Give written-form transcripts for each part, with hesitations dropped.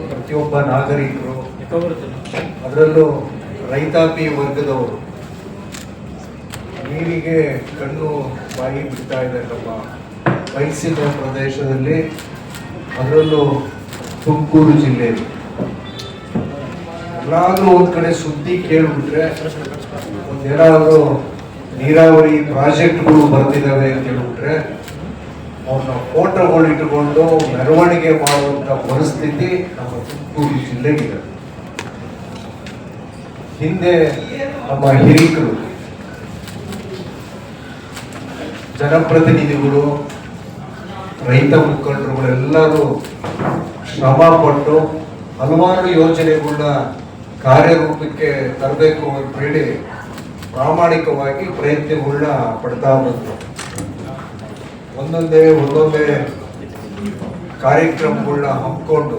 ಪ್ರತಿಯೊಬ್ಬ ನಾಗರಿಕರು, ಅದರಲ್ಲೂ ರೈತಾಪಿ ವರ್ಗದವರು ನೀರಿಗೆ ಕಣ್ಣು ಬಾಯಿ ಬಿಡ್ತಾ ಇದ್ದಾರೆ ನಮ್ಮ ಬಯಸಿದ ಪ್ರದೇಶದಲ್ಲಿ, ಅದರಲ್ಲೂ ತುಮಕೂರು ಜಿಲ್ಲೆಯಲ್ಲಿ. ಎಲ್ಲಾದ್ರೂ ಒಂದ್ ಕಡೆ ಸುದ್ದಿ ಕೇಳ್ಬಿಟ್ರೆ ಒಂದೇನಾದ್ರು ನೀರಾವರಿ ಪ್ರಾಜೆಕ್ಟ್ಗಳು ಬರ್ತಿದ್ದಾವೆ ಅಂತ ಹೇಳ್ಬಿಟ್ರೆ ಅವ್ರನ್ನ ಫೋಟೋಗಳು ಇಟ್ಟುಕೊಂಡು ಮೆರವಣಿಗೆ ಮಾಡುವಂತ ಪರಿಸ್ಥಿತಿ ನಮ್ಮ ತುಮಕೂರು ಜಿಲ್ಲೆಗಿದೆ. ಹಿಂದೆ ನಮ್ಮ ಹಿರಿಕರು, ಜನಪ್ರತಿನಿಧಿಗಳು, ರೈತ ಮುಖಂಡರುಗಳೆಲ್ಲರೂ ಶ್ರಮ ಪಟ್ಟು ಹಲವಾರು ಯೋಜನೆಗಳನ್ನ ಕಾರ್ಯರೂಪಕ್ಕೆ ತರಬೇಕು ಅಂತ ಹೇಳಿ ಪ್ರಾಮಾಣಿಕವಾಗಿ ಪ್ರಯತ್ನಗಳನ್ನ ಪಡ್ತಾ ಬಂದರು. ಒಂದೊಂದೇ ಕಾರ್ಯಕ್ರಮಗಳನ್ನ ಹಮ್ಮಿಕೊಂಡು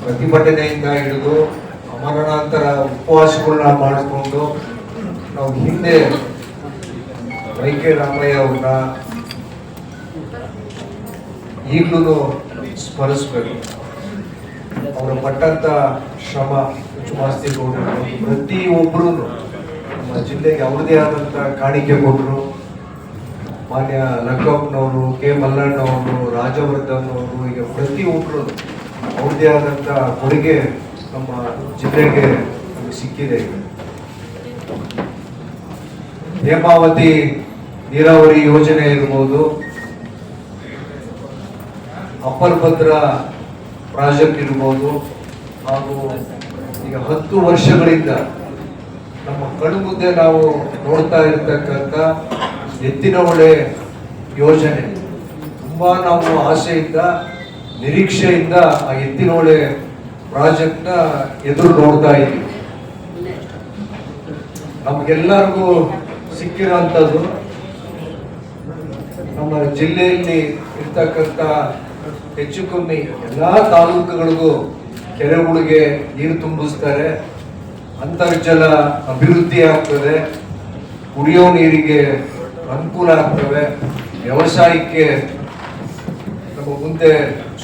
ಪ್ರತಿಭಟನೆಯಿಂದ ಹಿಡಿದು ಮರಣಾಂತರ ಉಪವಾಸಗಳನ್ನ ಮಾಡಿಕೊಂಡು ನಾವು ಹಿಂದೆ ವೈಕೆ ರಾಮಯ್ಯ ಅವ್ರನ್ನ ಈಗಲೂ ಸ್ಮರಿಸ್ಬೇಕು. ಅವರು ಪಟ್ಟಂತ ಶ್ರಮ, ಚುಮಾಸ್ತಿಗೌಡರು ಪ್ರತಿಯೊಬ್ಬರು ನಮ್ಮ ಜಿಲ್ಲೆಗೆ ಅವ್ರದೇ ಆದಂತ ಕಾಣಿಕೆ ಕೊಟ್ಟರು. ಮಾನ್ಯ ಲಕ್ಕಪ್ಪನವರು, ಕೆ ಮಲ್ಲಣ್ಣವರು, ರಾಜವರ್ಧನ್ ಅವರು, ಈಗ ಪ್ರತಿಯೊಬ್ಬರು ಅವ್ರದೇ ಆದಂತ ಕೊಡುಗೆ ನಮ್ಮ ಜಿಲ್ಲೆಗೆ ಸಿಕ್ಕಿದೆ. ಹೇಮಾವತಿ ನೀರಾವರಿ ಯೋಜನೆ ಇರ್ಬೋದು, ಅಪ್ಪರ್ ಭದ್ರಾ ಪ್ರಾಜೆಕ್ಟ್ ಇರ್ಬೋದು, ಹಾಗೂ ಈಗ 10 ವರ್ಷಗಳಿಂದ ನಮ್ಮ ಕಣ್ಣು ಮುಂದೆ ನಾವು ನೋಡ್ತಾ ಇರತಕ್ಕಂಥ ಎತ್ತಿನಹೊಳೆ ಯೋಜನೆ, ತುಂಬಾ ನಾವು ಆಸೆಯಿಂದ ನಿರೀಕ್ಷೆಯಿಂದ ಆ ಎತ್ತಿನಹೊಳೆ ಪ್ರಾಜೆಕ್ಟ್ ನ ಎದುರು ನೋಡ್ತಾ ಇದ್ದೀವಿ. ನಮ್ಗೆಲ್ಲರಿಗೂ ಸಿಕ್ಕಿರೋಂಥದ್ದು ನಮ್ಮ ಜಿಲ್ಲೆಯಲ್ಲಿ ಇರ್ತಕ್ಕಂಥ ಹೆಚ್ಚು ಕಮ್ಮಿ ಎಲ್ಲಾ ತಾಲೂಕುಗಳಿಗೂ ಕೆರೆಗಳಿಗೆ ನೀರು ತುಂಬಿಸ್ತಾರೆ, ಅಂತರ್ಜಲ ಅಭಿವೃದ್ಧಿ ಆಗ್ತದೆ, ಕುಡಿಯೋ ನೀರಿಗೆ ಅನುಕೂಲ ಆಗ್ತವೆ, ವ್ಯವಸಾಯಕ್ಕೆ ನಮ್ಮ ಮುಂದೆ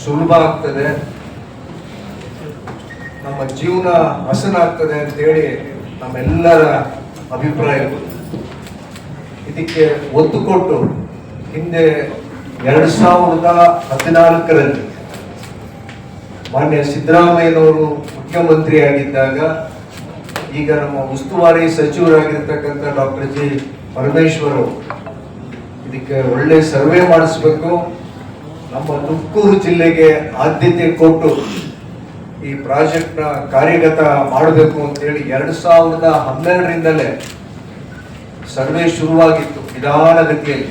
ಸುಲಭ ಆಗ್ತದೆ, ನಮ್ಮ ಜೀವನ ಹಸನಾಗ್ತದೆ ಅಂತೇಳಿ ನಮ್ಮೆಲ್ಲರ ಅಭಿಪ್ರಾಯಗಳು. ಇದಕ್ಕೆ ಒತ್ತು ಕೊಟ್ಟು ಹಿಂದೆ 2014ರಲ್ಲಿ ಮಾನ್ಯ ಸಿದ್ದರಾಮಯ್ಯನವರು ಮುಖ್ಯಮಂತ್ರಿ ಆಗಿದ್ದಾಗ, ಈಗ ನಮ್ಮ ಉಸ್ತುವಾರಿ ಸಚಿವರಾಗಿರ್ತಕ್ಕಂಥ ಡಾಕ್ಟರ್ ಜಿ ಪರಮೇಶ್ವರ್ ಅವರು ಇದಕ್ಕೆ ಒಳ್ಳೆ ಸರ್ವೆ ಮಾಡಿಸ್ಬೇಕು, ನಮ್ಮ ತುಮಕೂರು ಜಿಲ್ಲೆಗೆ ಆದ್ಯತೆ ಕೊಟ್ಟು ಈ ಪ್ರಾಜೆಕ್ಟ್ ನ ಕಾರ್ಯಗತ ಮಾಡಬೇಕು ಅಂತೇಳಿ 2012ರಿಂದಲೇ ಸರ್ವೆ ಶುರುವಾಗಿತ್ತು ನಿಧಾನಗತಿಯಲ್ಲಿ.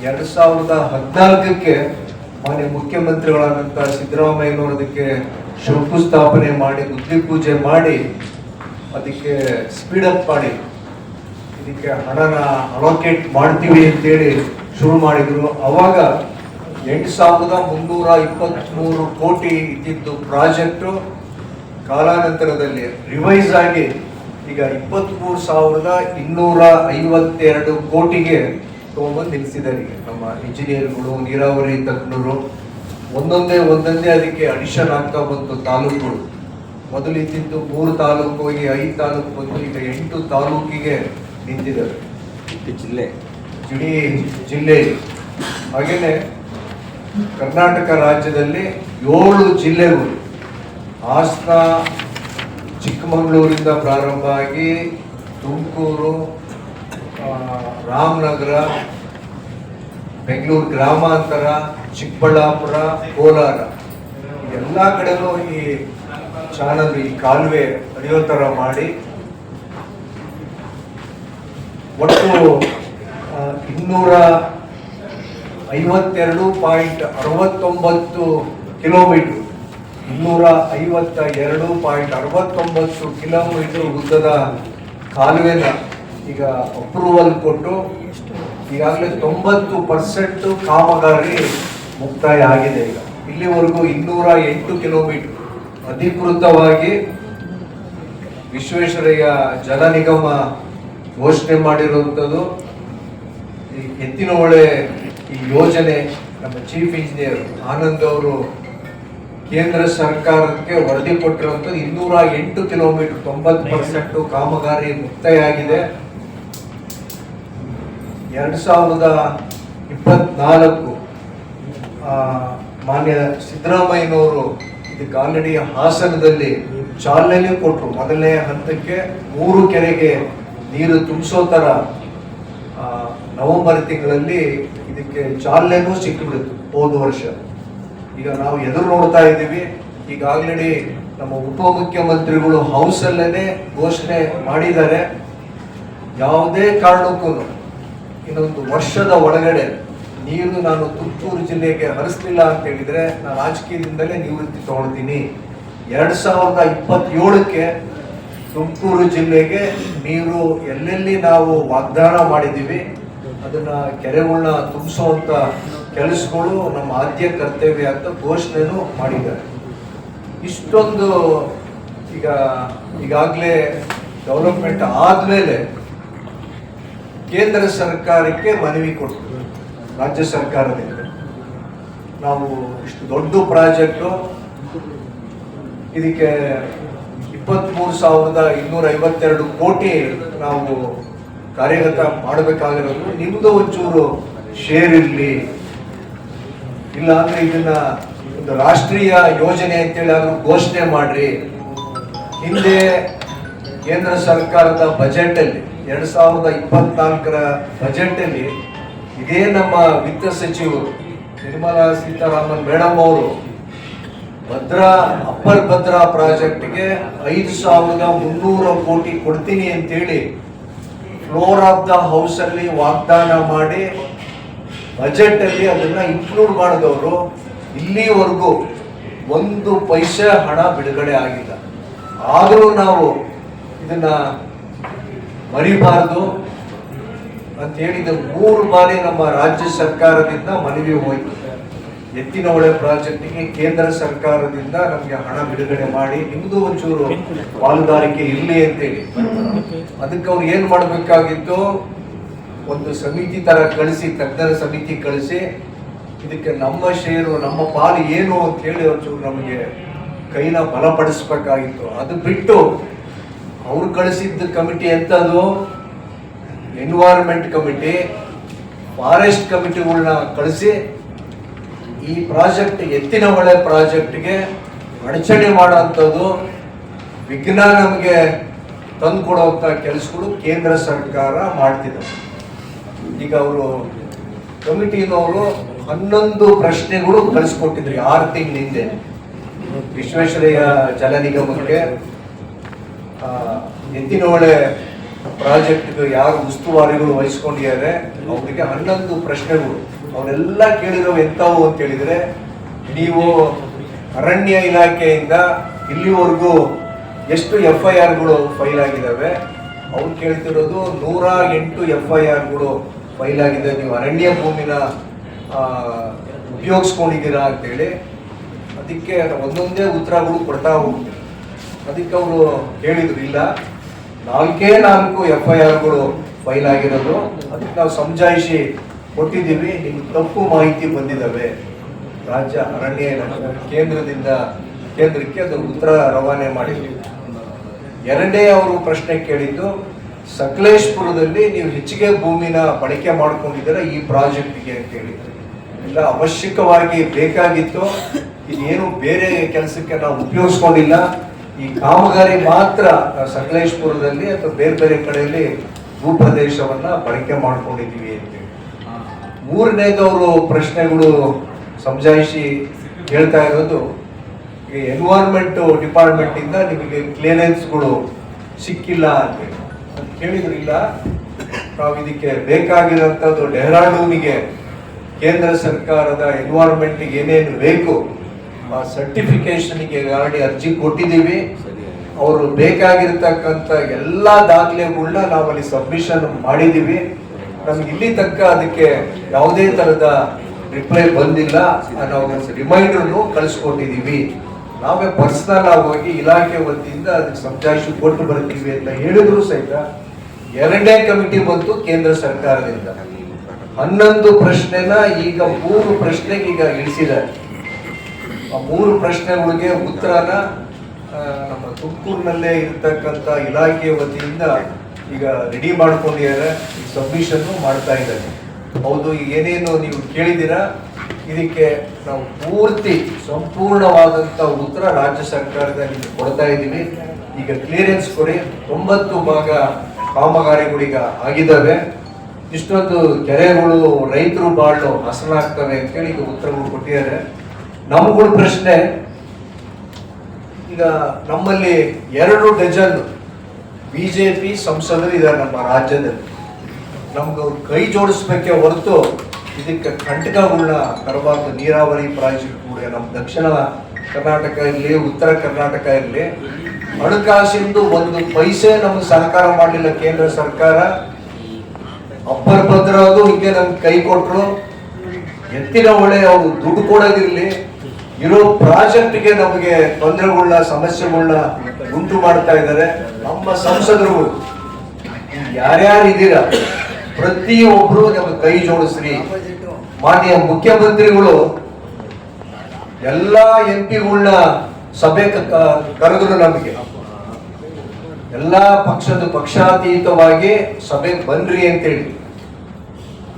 2014ಕ್ಕೆ ಮಾನ್ಯ ಮುಖ್ಯಮಂತ್ರಿಗಳಾದಂಥ ಸಿದ್ದರಾಮಯ್ಯನವರು ಅದಕ್ಕೆ ಶಂಕುಸ್ಥಾಪನೆ ಮಾಡಿ, ಗುದ್ದಿ ಪೂಜೆ ಮಾಡಿ, ಅದಕ್ಕೆ ಸ್ಪೀಡಪ್ ಮಾಡಿ ಇದಕ್ಕೆ ಹಣನ ಅಲೋಕೇಟ್ ಮಾಡ್ತೀವಿ ಅಂತೇಳಿ ಶುರು ಮಾಡಿದ್ರು. ಅವಾಗ 8,323 ಕೋಟಿ ಇದ್ದಿದ್ದು ಪ್ರಾಜೆಕ್ಟು ಕಾಲಾನಂತರದಲ್ಲಿ ರಿವೈಸ್ ಆಗಿ ಈಗ 23,252 ಕೋಟಿಗೆ ತಗೊಂಡ್ಬಂದು ನಿಲ್ಲಿಸಿದ್ದಾರೆ. ನಮ್ಮ ಇಂಜಿನಿಯರ್ಗಳು, ನೀರಾವರಿ ತಜ್ಞರು ಒಂದೊಂದೇ ಅದಕ್ಕೆ ಅಡಿಷನ್ ಆಗ್ತಾ ಬಂತು. ತಾಲೂಕುಗಳು ಮೊದಲು ಇದ್ದಿದ್ದು 3 ತಾಲೂಕು, ಈಗ 5 ತಾಲೂಕು ಬಂದು ಈಗ 8 ತಾಲೂಕಿಗೆ ನಿಂತಿದ್ದಾರೆ ಇಡೀ ಜಿಲ್ಲೆ. ಹಾಗೇನೆ ಕರ್ನಾಟಕ ರಾಜ್ಯದಲ್ಲಿ 7 ಜಿಲ್ಲೆಗಳು, ಹಾಸನ, ಚಿಕ್ಕಮಗಳೂರಿಂದ ಪ್ರಾರಂಭ ಆಗಿ ತುಮಕೂರು, ರಾಮನಗರ, ಬೆಂಗಳೂರು ಗ್ರಾಮಾಂತರ, ಚಿಕ್ಕಬಳ್ಳಾಪುರ, ಕೋಲಾರ, ಎಲ್ಲ ಕಡೆನೂ ಈ ಚಾನಲ್, ಈ ಕಾಲುವೆ ಹರಿಯೋ ತರ ಮಾಡಿ ಒಟ್ಟು 252.69 ಕಿಲೋಮೀಟರ್, 252.69 ಕಿಲೋಮೀಟರ್ ಉದ್ದದ ಕಾಲುವೆನ ಈಗ ಅಪ್ರೂವಲ್ ಕೊಟ್ಟು ಈಗಾಗಲೇ 90% ಕಾಮಗಾರಿ ಮುಕ್ತಾಯ ಆಗಿದೆ. ಈಗ ಇಲ್ಲಿವರೆಗೂ 208 ಕಿಲೋಮೀಟರ್ ಅಧಿಕೃತವಾಗಿ ವಿಶ್ವೇಶ್ವರಯ್ಯ ಜಲ ನಿಗಮ ಘೋಷಣೆ ಮಾಡಿರುವಂಥದ್ದು. ಈ ಎತ್ತಿನಹೊಳೆ ಈ ಯೋಜನೆ ನಮ್ಮ ಚೀಫ್ ಇಂಜಿನಿಯರ್ ಆನಂದ್ ಅವರು ಕೇಂದ್ರ ಸರ್ಕಾರಕ್ಕೆ ವರದಿ ಕೊಟ್ಟಿರುವಂಥದ್ದು 208 ಕಿಲೋಮೀಟರ್ 90% ಕಾಮಗಾರಿ ಮುಕ್ತಾಯ ಆಗಿದೆ. 2024 ಮಾನ್ಯ ಸಿದ್ದರಾಮಯ್ಯನವರು ಇದಕ್ಕೆ ಆಲ್ರೆಡಿ ಹಾಸನದಲ್ಲಿ ಚಾಲನೆ ಕೊಟ್ಟರು. ಮೊದಲನೇ ಹಂತಕ್ಕೆ 3 ಕೆರೆಗೆ ನೀರು ತುಂಬಿಸೋ ತರ ನವೆಂಬರ್ ತಿಂಗಳಲ್ಲಿ ಇದಕ್ಕೆ ಚಾಲನೆನೂ ಸಿಕ್ಕಿಬಿಡ್ತು ಹೋದ ವರ್ಷ. ಈಗ ನಾವು ಎದುರು ನೋಡ್ತಾ ಇದ್ದೀವಿ. ಈಗ ಆಲ್ರೆಡಿ ನಮ್ಮ ಉಪಮುಖ್ಯಮಂತ್ರಿಗಳು ಹೌಸ್ ಅಲ್ಲೇನೆ ಘೋಷಣೆ ಮಾಡಿದ್ದಾರೆ, ಯಾವುದೇ ಕಾರಣಕ್ಕೂ ಇನ್ನೊಂದು ವರ್ಷದ ಒಳಗಡೆ ನೀರು ನಾನು ತುಮಕೂರು ಜಿಲ್ಲೆಗೆ ಹರಿಸಲಿಲ್ಲ ಅಂತ ಹೇಳಿದ್ರೆ ನಾನು ರಾಜಕೀಯದಿಂದಲೇ ನಿವೃತ್ತಿ ತಗೊಳ್ತೀನಿ. 2027ಕ್ಕೆ ತುಮಕೂರು ಜಿಲ್ಲೆಗೆ ನೀರು ಎಲ್ಲೆಲ್ಲಿ ನಾವು ವಾಗ್ದಾನ ಮಾಡಿದ್ದೀವಿ ಅದನ್ನ ಕೆರೆಗಳನ್ನ ತುಂಬಿಸುವಂತ ಕೆಲಸಗಳು ನಮ್ಮ ಆದ್ಯ ಕರ್ತವ್ಯ ಅಂತ ಘೋಷಣೆನೂ ಮಾಡಿದ್ದಾರೆ. ಇಷ್ಟೊಂದು ಈಗಾಗಲೇ ಡೆವಲಪ್ಮೆಂಟ್ ಆದ್ಮೇಲೆ ಕೇಂದ್ರ ಸರ್ಕಾರಕ್ಕೆ ಮನವಿ ಕೊಟ್ಟು ರಾಜ್ಯ ಸರ್ಕಾರದಿಂದ ನಾವು ಇಷ್ಟು ದೊಡ್ಡ ಪ್ರಾಜೆಕ್ಟು ಇದಕ್ಕೆ 23,252 ಕೋಟಿ ನಾವು ಕಾರ್ಯಗತ ಮಾಡಬೇಕಾಗಿರೋದು, ನಿಮ್ದು ಒಂಚೂರು ಶೇರ್ ಇರಲಿ, ಇಲ್ಲ ಅಂದ್ರೆ ಇದನ್ನ ಒಂದು ರಾಷ್ಟ್ರೀಯ ಯೋಜನೆ ಅಂತೇಳಿ ಆದ್ರೂ ಘೋಷಣೆ ಮಾಡ್ರಿ. ಹಿಂದೆ ಕೇಂದ್ರ ಸರ್ಕಾರದ ಬಜೆಟ್ ಅಲ್ಲಿ 2024ರ ಬಜೆಟ್ ಅಲ್ಲಿ ಇದೇ ನಮ್ಮ ವಿತ್ತ ಸಚಿವರು ನಿರ್ಮಲಾ ಸೀತಾರಾಮನ್ ಮೇಡಮ್ ಅವರು ಅಪ್ಪರ್ ಭದ್ರಾ ಪ್ರಾಜೆಕ್ಟ್ಗೆ 5,300 ಕೋಟಿ ಕೊಡ್ತೀನಿ ಅಂತೇಳಿ ಫ್ಲೋರ್ ಆಫ್ ದ ಹೌಸ್ ಅಲ್ಲಿ ವಾಗ್ದಾನ ಮಾಡಿ ಬಜೆಟ್ ಅಲ್ಲಿ ಅದನ್ನ ಇನ್ಕ್ಲೂಡ್ ಮಾಡಿದವರು ಇಲ್ಲಿವರೆಗೂ 1 ಪೈಸೆ ಹಣ ಬಿಡುಗಡೆ ಆಗಿಲ್ಲ. ಆದರೂ ನಾವು ಇದನ್ನ ಮರಿಬಾರದು ಅಂತ ಹೇಳಿದ 3 ಬಾರಿ ನಮ್ಮ ರಾಜ್ಯ ಸರ್ಕಾರದಿಂದ ಮನವಿ ಹೋಯ್ತು. ಎತ್ತಿನಹೊಳೆ ಪ್ರಾಜೆಕ್ಟಿಗೆ ಕೇಂದ್ರ ಸರ್ಕಾರದಿಂದ ನಮ್ಗೆ ಹಣ ಬಿಡುಗಡೆ ಮಾಡಿ ನಿಮ್ದು ಒಂಚೂರು ಪಾಲುದಾರಿಕೆ ಇರ್ಲಿ ಅಂತೇಳಿ. ಅದಕ್ಕೆ ಅವ್ರು ಏನ್ ಮಾಡ್ಬೇಕಾಗಿತ್ತು, ಒಂದು ಸಮಿತಿ ತರ ಕಳಿಸಿ, ತಜ್ಞರ ಸಮಿತಿ ಕಳಿಸಿ ಇದಕ್ಕೆ ನಮ್ಮ ಷೇರು ನಮ್ಮ ಪಾಲು ಏನು ಅಂತ ಹೇಳಿ ಒಂಚೂರು ನಮಗೆ ಕೈನ ಬಲಪಡಿಸ್ಬೇಕಾಗಿತ್ತು. ಅದು ಬಿಟ್ಟು ಅವ್ರು ಕಳಿಸಿದ್ದ ಕಮಿಟಿ ಎಂತದು, ಎನ್ವೈರನ್ಮೆಂಟ್ ಕಮಿಟಿ, ಫಾರೆಸ್ಟ್ ಕಮಿಟಿಗಳನ್ನ ಕಳಿಸಿ ಈ ಪ್ರಾಜೆಕ್ಟ್ ಎತ್ತಿನಹೊಳೆ ಪ್ರಾಜೆಕ್ಟ್ಗೆ ಅಡಚಣೆ ಮಾಡುವಂಥದ್ದು, ವಿಘ್ನ ನಮಗೆ ತಂದು ಕೊಡುವಂಥ ಕೆಲಸಗಳು ಕೇಂದ್ರ ಸರ್ಕಾರ ಮಾಡ್ತಿದ್ದಾರೆ. ಈಗ ಅವರು ಕಮಿಟಿನವರು 11 ಪ್ರಶ್ನೆಗಳು ಕಳಿಸ್ಕೊಟ್ಟಿದ್ರು 6 ತಿಂಗಳ ಹಿಂದೆ ವಿಶ್ವೇಶ್ವರಯ್ಯ ಜಲ ನಿಗಮಕ್ಕೆ. ಎತ್ತಿನಹೊಳೆ ಪ್ರಾಜೆಕ್ಟ್ಗೆ ಯಾರು ಉಸ್ತುವಾರಿಗಳು ವಹಿಸ್ಕೊಂಡಿದ್ದಾರೆ ಅವರಿಗೆ 11 ಪ್ರಶ್ನೆಗಳು. ಅವರೆಲ್ಲ ಕೇಳಿರೋ ಎಂಥವು ಅಂತ ಹೇಳಿದ್ರೆ, ನೀವು ಅರಣ್ಯ ಇಲಾಖೆಯಿಂದ ಇಲ್ಲಿವರೆಗೂ ಎಷ್ಟು FIRಗಳು ಫೈಲ್ ಆಗಿದ್ದಾವೆ, ಅವ್ರು ಕೇಳ್ತಿರೋದು 108 FIRಗಳು ಫೈಲ್ ಆಗಿದೆ, ನೀವು ಅರಣ್ಯ ಭೂಮಿನ ಉಪಯೋಗಿಸ್ಕೊಂಡಿದ್ದೀರಾ ಅಂತೇಳಿ. ಅದಕ್ಕೆ ಒಂದೊಂದೇ ಉತ್ತರಗಳು ಕೊಡ್ತಾ ಹೋಗ್ತೀವಿ. ಅದಕ್ಕೆ ಅವರು ಹೇಳಿದ್ರು, ಇಲ್ಲ 4 FIRಗಳು ಫೈಲ್ ಆಗಿರೋದು, ಅದಕ್ಕೆ ನಾವು ಸಮಜಾಯಿಷಿ ಕೊಟ್ಟಿದ್ದೀವಿ, ನಿಮ್ಗೆ ತಪ್ಪು ಮಾಹಿತಿ ಬಂದಿದ್ದಾವೆ. ರಾಜ್ಯ ಅರಣ್ಯ ಕೇಂದ್ರಕ್ಕೆ ಅದು ಉತ್ತರ ರವಾನೆ ಮಾಡಿದ್ವಿ. ಎರಡನೇ ಅವರು ಪ್ರಶ್ನೆ ಕೇಳಿದ್ದು, ಸಕಲೇಶ್ಪುರದಲ್ಲಿ ನೀವು ಹೆಚ್ಚಿಗೆ ಭೂಮಿನ ಬಳಕೆ ಮಾಡ್ಕೊಂಡಿದ್ದೀರಾ ಈ ಪ್ರಾಜೆಕ್ಟ್ಗೆ ಅಂತ ಹೇಳಿದ್ರು. ಇಲ್ಲ, ಅವಶ್ಯಕವಾಗಿ ಬೇಕಾಗಿತ್ತು, ಇದೇನು ಬೇರೆ ಕೆಲಸಕ್ಕೆ ನಾವು ಉಪಯೋಗಿಸ್ಕೊಂಡಿಲ್ಲ, ಈ ಕಾಮಗಾರಿ ಮಾತ್ರ ಸಕಲೇಶ್ಪುರದಲ್ಲಿ ಅಥವಾ ಬೇರೆ ಬೇರೆ ಕಡೆಯಲ್ಲಿ ಭೂಪ್ರದೇಶವನ್ನ ಬಳಕೆ ಮಾಡ್ಕೊಂಡಿದ್ದೀವಿ ಅಂತೇಳಿ. ಮೂರನೇದವರು ಪ್ರಶ್ನೆಗಳು ಸಮಜಾಯಿಷಿ ಹೇಳ್ತಾ ಇರೋದು, ಎನ್ವೈರನ್ಮೆಂಟ್ ಡಿಪಾರ್ಟ್ಮೆಂಟ್ ಇಂದ ನಿಮಗೆ ಕ್ಲಿಯರೆನ್ಸ್ಗಳು ಸಿಕ್ಕಿಲ್ಲ ಅಂತೇಳಿ ಅಂತ ಕೇಳಿದ್ರು. ಇಲ್ಲ, ನಾವು ಇದಕ್ಕೆ ಬೇಕಾಗಿರೋಂಥದ್ದು ಡೆಹ್ರಾಡೂನಿಗೆ ಕೇಂದ್ರ ಸರ್ಕಾರದ ಎನ್ವೈರನ್ಮೆಂಟ್ಗೆ ಏನೇನು ಬೇಕು ಆ ಸರ್ಟಿಫಿಕೇಶನ್ಗೆ ಗಾಡಿ ಅರ್ಜಿ ಕೊಟ್ಟಿದ್ದೀವಿ. ಅವರು ಬೇಕಾಗಿರ್ತಕ್ಕಂಥ ಎಲ್ಲ ದಾಖಲೆಗಳನ್ನ ನಾವಲ್ಲಿ ಸಬ್ಮಿಷನ್ ಮಾಡಿದ್ದೀವಿ. ನಮ್ಗೆ ಇಲ್ಲಿ ತನಕ ಅದಕ್ಕೆ ಯಾವುದೇ ತರದ ರಿಪ್ಲೈ ಬಂದಿಲ್ಲ. ನಾವು ರಿಮೈಂಡರ್ನು ಕಳಿಸ್ಕೊಟ್ಟಿದ್ದೀವಿ. ನಾವೇ ಪರ್ಸನಲ್ ಆಗಿ ಇಲಾಖೆ ವತಿಯಿಂದ ಅದಕ್ಕೆ ಸಮಜಾಯಿಷಿ ಕೊಟ್ಟು ಬರ್ತೀವಿ ಅಂತ ಹೇಳಿದ್ರು ಸಹಿತ ಎರಡನೇ ಕಮಿಟಿ ಬಂತು ಕೇಂದ್ರ ಸರ್ಕಾರದಿಂದ. 11 ಪ್ರಶ್ನೆನ ಈಗ 3 ಪ್ರಶ್ನೆಗೆ ಈಗ ಇಳಿಸಿದ್ದಾರೆ. ಆ 3 ಪ್ರಶ್ನೆಗಳಿಗೆ ಉತ್ತರನ ನಮ್ಮ ತುಮಕೂರಿನಲ್ಲೇ ಇರ್ತಕ್ಕಂಥ ಇಲಾಖೆ ವತಿಯಿಂದ ಈಗ ರೆಡಿ ಮಾಡ್ಕೊಂಡಿದ್ದಾರೆ, ಸಬ್ಮಿಷನ್ ಮಾಡ್ತಾ ಇದ್ದಾರೆ. ಹೌದು, ಏನೇನು ನೀವು ಕೇಳಿದ್ದೀರಾ ಇದಕ್ಕೆ ನಾವು ಪೂರ್ತಿ ಸಂಪೂರ್ಣವಾದಂಥ ಉತ್ತರ ರಾಜ್ಯ ಸರ್ಕಾರದ ನಿಮಗೆ ಕೊಡ್ತಾ ಇದ್ದೀವಿ. ಈಗ ಕ್ಲಿಯರೆನ್ಸ್ ಕೊಡಿ. 9 ಭಾಗ ಕಾಮಗಾರಿಗಳೀಗ ಆಗಿದ್ದಾವೆ. ಇಷ್ಟೊಂದು ಕೆರೆಗಳು ರೈತರು ಬಾಳು ಹಸನಾಗ್ತವೆ ಅಂತೇಳಿ ಈಗ ಉತ್ತರಗಳು ಕೊಟ್ಟಿದ್ದಾರೆ. ನಮ್ಗಳ ಪ್ರಶ್ನೆ, ಈಗ ನಮ್ಮಲ್ಲಿ 2 ಡಜನ್ ಬಿಜೆಪಿ ಸಂಸದರು ಇದ್ದಾರೆ ನಮ್ಮ ರಾಜ್ಯದಲ್ಲಿ. ನಮ್ಗೆ ಅವ್ರು ಕೈ ಜೋಡಿಸ್ಬೇಕೆ ಹೊರತು ಇದಕ್ಕೆ ಕಂಟಕಗಳನ್ನ ತರಬಾರ್ದು. ನೀರಾವರಿ ಪ್ರಾಜೆಕ್ಟ್ಗಳು ನಮ್ಮ ದಕ್ಷಿಣ ಕರ್ನಾಟಕ ಇರಲಿ, ಉತ್ತರ ಕರ್ನಾಟಕ ಇರಲಿ, ಹಣಕಾಸಿಂದು 1 ಪೈಸೆ ನಮ್ಗೆ ಸಹಕಾರ ಮಾಡಲಿಲ್ಲ ಕೇಂದ್ರ ಸರ್ಕಾರ. ಅಪ್ಪರ್ ಭದ್ರದು ಹಿಂಗೆ ನಮ್ಗೆ ಕೈ ಕೊಟ್ಟರು. ಎತ್ತಿನ ಹೊಳೆ ಅವರು ದುಡ್ಡು ಕೊಡೋದಿರ್ಲಿ, ಇರೋ ಪ್ರಾಜೆಕ್ಟ್ಗೆ ನಮಗೆ ತೊಂದರೆಗಳನ್ನ ಸಮಸ್ಯೆಗಳನ್ನ ಉಂಟು ಮಾಡ್ತಾ ಇದ್ದಾರೆ. ನಮ್ಮ ಸಂಸದರು ಯಾರ್ಯಾರು ಇದ್ದೀರಾ ಪ್ರತಿಯೊಬ್ರು ನಮಗೆ ಕೈ ಜೋಡಿಸ್ರಿ. ಮಾನ್ಯ ಮುಖ್ಯಮಂತ್ರಿಗಳು ಎಲ್ಲಾ MP ಗಳನ್ನ ಸಭೆ ಕರೆದ್ರು. ನಮಗೆ ಎಲ್ಲಾ ಪಕ್ಷಾತೀತವಾಗಿ ಸಭೆಗೆ ಬನ್ರಿ ಅಂತೇಳಿ.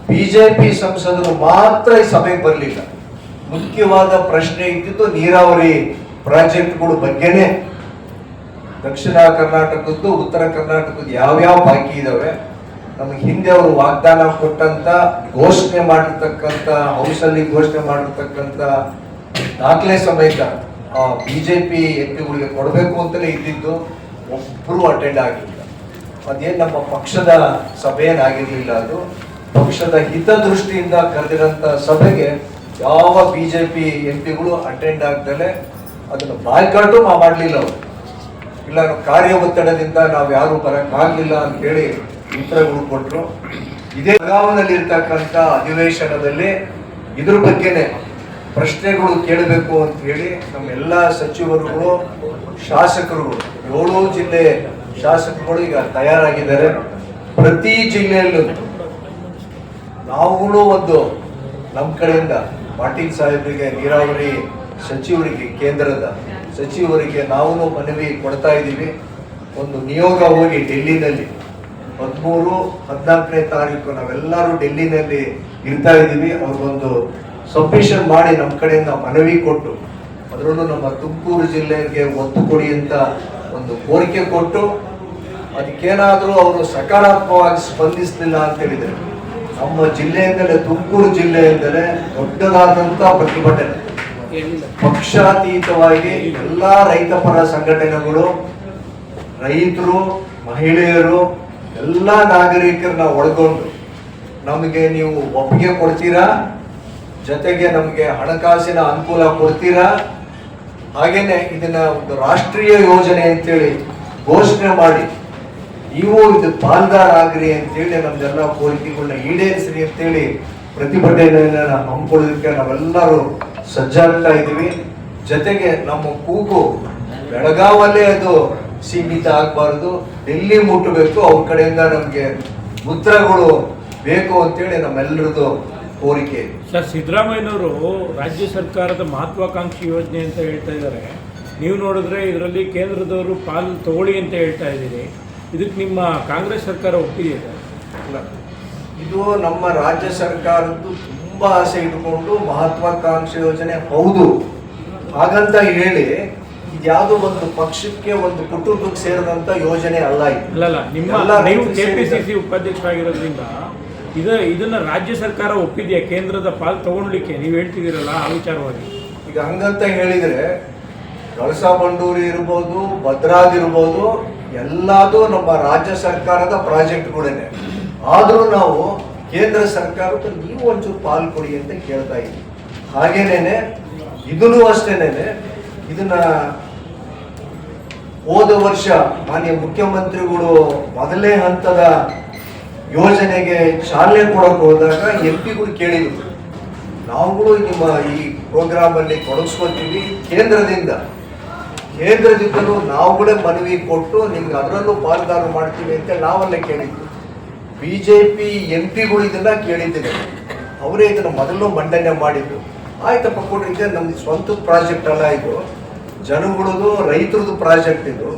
ಬಿಜೆಪಿ ಸಂಸದರು ಮಾತ್ರ ಈ ಸಭೆಗೆ ಬರಲಿಲ್ಲ. ಮುಖ್ಯವಾದ ಪ್ರಶ್ನೆ ಇದ್ದಿದ್ದು ನೀರಾವರಿ ಪ್ರಾಜೆಕ್ಟ್ಗಳ ಬಗ್ಗೆನೇ. ದಕ್ಷಿಣ ಕರ್ನಾಟಕದ್ದು, ಉತ್ತರ ಕರ್ನಾಟಕದ್ದು ಯಾವ್ಯಾವ ಬಾಕಿ ಇದಾವೆ, ನಮಗೆ ಹಿಂದೆ ಅವರು ವಾಗ್ದಾನ ಕೊಟ್ಟಂತ, ಘೋಷಣೆ ಮಾಡಿರ್ತಕ್ಕಂಥ, ಹೌಸಲ್ಲಿ ಘೋಷಣೆ ಮಾಡಿರ್ತಕ್ಕಂಥ ದಾಖಲೆ ಸಮೇತ ಬಿಜೆಪಿ MP ಕೊಡಬೇಕು ಅಂತಲೇ ಇದ್ದಿದ್ದು. ಒಬ್ಬರು ಅಟೆಂಡ್ ಆಗಿಲ್ಲ. ಅದೇನು ನಮ್ಮ ಪಕ್ಷದ ಸಭೆ ಏನಾಗಿರ್ಲಿಲ್ಲ. ಅದು ಪಕ್ಷದ ಹಿತದೃಷ್ಟಿಯಿಂದ ಕರೆದಿರೋಂಥ ಸಭೆಗೆ ಯಾವ ಬಿಜೆಪಿ MP ಅಟೆಂಡ್ ಆಗ್ದಲೆ ಅದನ್ನು ಬಾಯ್ಕಾಟು ಮಾಡಲಿಲ್ಲ. ಅವರು ಇಲ್ಲ, ನಾವು ಕಾರ್ಯ ಒತ್ತಡದಿಂದ ನಾವು ಯಾರು ಬರೋಕ್ಕಾಗಲಿಲ್ಲ ಅಂತ ಹೇಳಿ ಉತ್ತರಗಳು ಕೊಟ್ಟರು. ಇದೇ ಬೆಳಗಾವಿನಲ್ಲಿ ಇರ್ತಕ್ಕಂಥ ಅಧಿವೇಶನದಲ್ಲಿ ಇದ್ರ ಬಗ್ಗೆನೆ ಪ್ರಶ್ನೆಗಳು ಕೇಳಬೇಕು ಅಂತ ಹೇಳಿ ನಮ್ಮೆಲ್ಲ ಸಚಿವರುಗಳು, ಶಾಸಕರುಗಳು, 7 ಜಿಲ್ಲೆ ಶಾಸಕರುಗಳು ಈಗ ತಯಾರಾಗಿದ್ದಾರೆ. ಪ್ರತಿ ಜಿಲ್ಲೆಯಲ್ಲೂ ನಾವುಗಳು ಒಂದು ನಮ್ಮ ಕಡೆಯಿಂದ ಪಾಟೀಲ್ ಸಾಹೇಬರಿಗೆ, ನೀರಾವರಿ ಸಚಿವರಿಗೆ, ಕೇಂದ್ರದ ಸಚಿವರಿಗೆ ನಾವು ಮನವಿ ಕೊಡ್ತಾ ಇದ್ದೀವಿ. ಒಂದು ನಿಯೋಗ ಹೋಗಿ ಡೆಲ್ಲಿನಲ್ಲಿ 13, 14ನೇ ತಾರೀಕು ನಾವೆಲ್ಲರೂ ಡೆಲ್ಲಿನಲ್ಲಿ ಇರ್ತಾ ಇದ್ದೀವಿ. ಅವ್ರಿಗೊಂದು ಸಬ್ಮಿಷನ್ ಮಾಡಿ ನಮ್ಮ ಕಡೆಯಿಂದ ಮನವಿ ಕೊಟ್ಟು, ಅದರಲ್ಲೂ ನಮ್ಮ ತುಮಕೂರು ಜಿಲ್ಲೆಗೆ ಒತ್ತು ಕೊಡಿ ಅಂತ ಒಂದು ಕೋರಿಕೆ ಕೊಟ್ಟು, ಅದಕ್ಕೇನಾದರೂ ಅವರು ಸಕಾರಾತ್ಮಕವಾಗಿ ಸ್ಪಂದಿಸಲಿಲ್ಲ ಅಂತ ಹೇಳಿದರೆ ನಮ್ಮ ಜಿಲ್ಲೆಯಿಂದಲೇ, ತುಮಕೂರು ಜಿಲ್ಲೆಯಿಂದಲೇ ದೊಡ್ಡದಾದಂಥ ಪ್ರತಿಭಟನೆ, ಪಕ್ಷಾತೀತವಾಗಿ ಎಲ್ಲ ರೈತಪರ ಸಂಘಟನೆಗಳು, ರೈತರು, ಮಹಿಳೆಯರು, ಎಲ್ಲ ನಾಗರಿಕರನ್ನ ಒಳಗೊಂಡು ನಮಗೆ ನೀವು ಒಪ್ಪಿಗೆ ಕೊಡ್ತೀರಾ, ಜೊತೆಗೆ ನಮಗೆ ಹಣಕಾಸಿನ ಅನುಕೂಲ ಕೊಡ್ತೀರಾ, ಹಾಗೇನೆ ಇದನ್ನ ಒಂದು ರಾಷ್ಟ್ರೀಯ ಯೋಜನೆ ಅಂತೇಳಿ ಘೋಷಣೆ ಮಾಡಿ ನೀವು ಇದು ಪಾಲ್ದಾರ ಆಗ್ರಿ ಅಂತೇಳಿ ನಮ್ದೆಲ್ಲ ಕೋರಿಕೆಗಳನ್ನ ಈಡೇರಿಸ್ರಿ ಅಂತೇಳಿ ಪ್ರತಿಭಟನೆಯನ್ನ ಹಮ್ಮಿಕೊಳ್ಳೋದಕ್ಕೆ ನಾವೆಲ್ಲರೂ ಸಜ್ಜಾಗ್ತಾ ಇದ್ದೀವಿ. ಜೊತೆಗೆ ನಮ್ಮ ಕೂಗು ಬೆಳಗಾವಲ್ಲೇ ಅದು ಸೀಮಿತ ಆಗಬಾರ್ದು, ಡೆಲ್ಲಿ ಮುಟ್ಟಬೇಕು. ಅವ್ರ ಕಡೆಯಿಂದ ನಮಗೆ ಉತ್ತರಗಳು ಬೇಕು ಅಂತೇಳಿ ನಮ್ಮೆಲ್ಲರದು ಕೋರಿಕೆ. ಸರ್, ಸಿದ್ದರಾಮಯ್ಯನವರು ರಾಜ್ಯ ಸರ್ಕಾರದ ಮಹತ್ವಾಕಾಂಕ್ಷಿ ಯೋಜನೆ ಅಂತ ಹೇಳ್ತಾ ಇದ್ದಾರೆ. ನೀವು ನೋಡಿದ್ರೆ ಇದರಲ್ಲಿ ಕೇಂದ್ರದವರು ಪಾಲು ತಗೊಳ್ಳಿ ಅಂತ ಹೇಳ್ತಾ ಇದ್ದೀರಿ. ಇದಕ್ಕೆ ನಿಮ್ಮ ಕಾಂಗ್ರೆಸ್ ಸರ್ಕಾರ ಒಪ್ಪಿದೆ? ಇದು ನಮ್ಮ ರಾಜ್ಯ ಸರ್ಕಾರದ್ದು ತುಂಬಾ ಆಸೆ ಇಟ್ಕೊಂಡು ಮಹತ್ವಾಕಾಂಕ್ಷಿ ಯೋಜನೆ ಹೌದು. ಹಾಗಂತ ಹೇಳಿ ಇದ್ಯಾವುದೋ ಒಂದು ಪಕ್ಷಕ್ಕೆ, ಒಂದು ಕುಟುಂಬಕ್ಕೆ ಸೇರಿದಂತ ಯೋಜನೆ ಅಲ್ಲ. ಅಲ್ಲಲ್ಲ, ನೀವು KPCC ಉಪಾಧ್ಯಕ್ಷರಾಗಿರೋದ್ರಿಂದ ಇದನ್ನ ರಾಜ್ಯ ಸರ್ಕಾರ ಒಪ್ಪಿದೆಯಾ ಕೇಂದ್ರದ ಪಾಲ್ ತಗೊಳ್ಲಿಕ್ಕೆ? ನೀವು ಹೇಳ್ತಿದ್ದೀರಲ್ಲ ಆ ವಿಚಾರವಾಗಿ. ಈಗ ಹಂಗಂತ ಹೇಳಿದ್ರೆ ಕಳಸಾ ಬಂಡೂರಿ ಇರ್ಬೋದು, ಭದ್ರಾದಿರ್ಬೋದು, ಎಲ್ಲದೂ ನಮ್ಮ ರಾಜ್ಯ ಸರ್ಕಾರದ ಪ್ರಾಜೆಕ್ಟ್ಗಳೇನೆ. ಆದ್ರೂ ನಾವು ಕೇಂದ್ರ ಸರ್ಕಾರಕ್ಕೆ ನೀವು ಒಂಚೂರು ಪಾಲ್ ಕೊಡಿ ಅಂತ ಕೇಳ್ತಾ ಇದ್ದೀವಿ. ಹಾಗೇನೇನೆ ಇದನ್ನು ಅಷ್ಟೇನೆ. ಇದನ್ನ ಹೋದ ವರ್ಷ ಮಾನ್ಯ ಮುಖ್ಯಮಂತ್ರಿಗಳು ಮೊದಲನೇ ಹಂತದ ಯೋಜನೆಗೆ ಚಾಲನೆ ಕೊಡೋಕೆ ಹೋದಾಗ MP ಕೇಳಿದ್ರು, ನಾವುಗಳು ನಿಮ್ಮ ಈ ಪ್ರೋಗ್ರಾಮ್ ಅಲ್ಲಿ ತೊಡಗಿಸ್ಕೊತೀವಿ, ಕೇಂದ್ರದಿಂದಲೂ ನಾವುಗಳೇ ಮನವಿ ಕೊಟ್ಟು ನಿಮ್ಗೆ ಅದರಲ್ಲೂ ಪಾಲ್ದಾರ ಮಾಡ್ತೀವಿ ಅಂತ ನಾವಲ್ಲೇ ಕೇಳಿದ್ವಿ. BJP MP ಇದನ್ನ ಕೇಳಿದ್ದೇನೆ, ಅವರೇ ಇದನ್ನ ಮೊದಲು ಮಂಡನೆ ಮಾಡಿದ್ರು. ಆಯ್ತಪ್ಪ ಕೊಡ್ರಿ, ಇದೆ ನಮ್ದು ಸ್ವಂತದ ಪ್ರಾಜೆಕ್ಟ್ ಅಲ್ಲ, ಇದು ಜನಗಳದು ರೈತರದ್ದು ಪ್ರಾಜೆಕ್ಟ್. ಇದು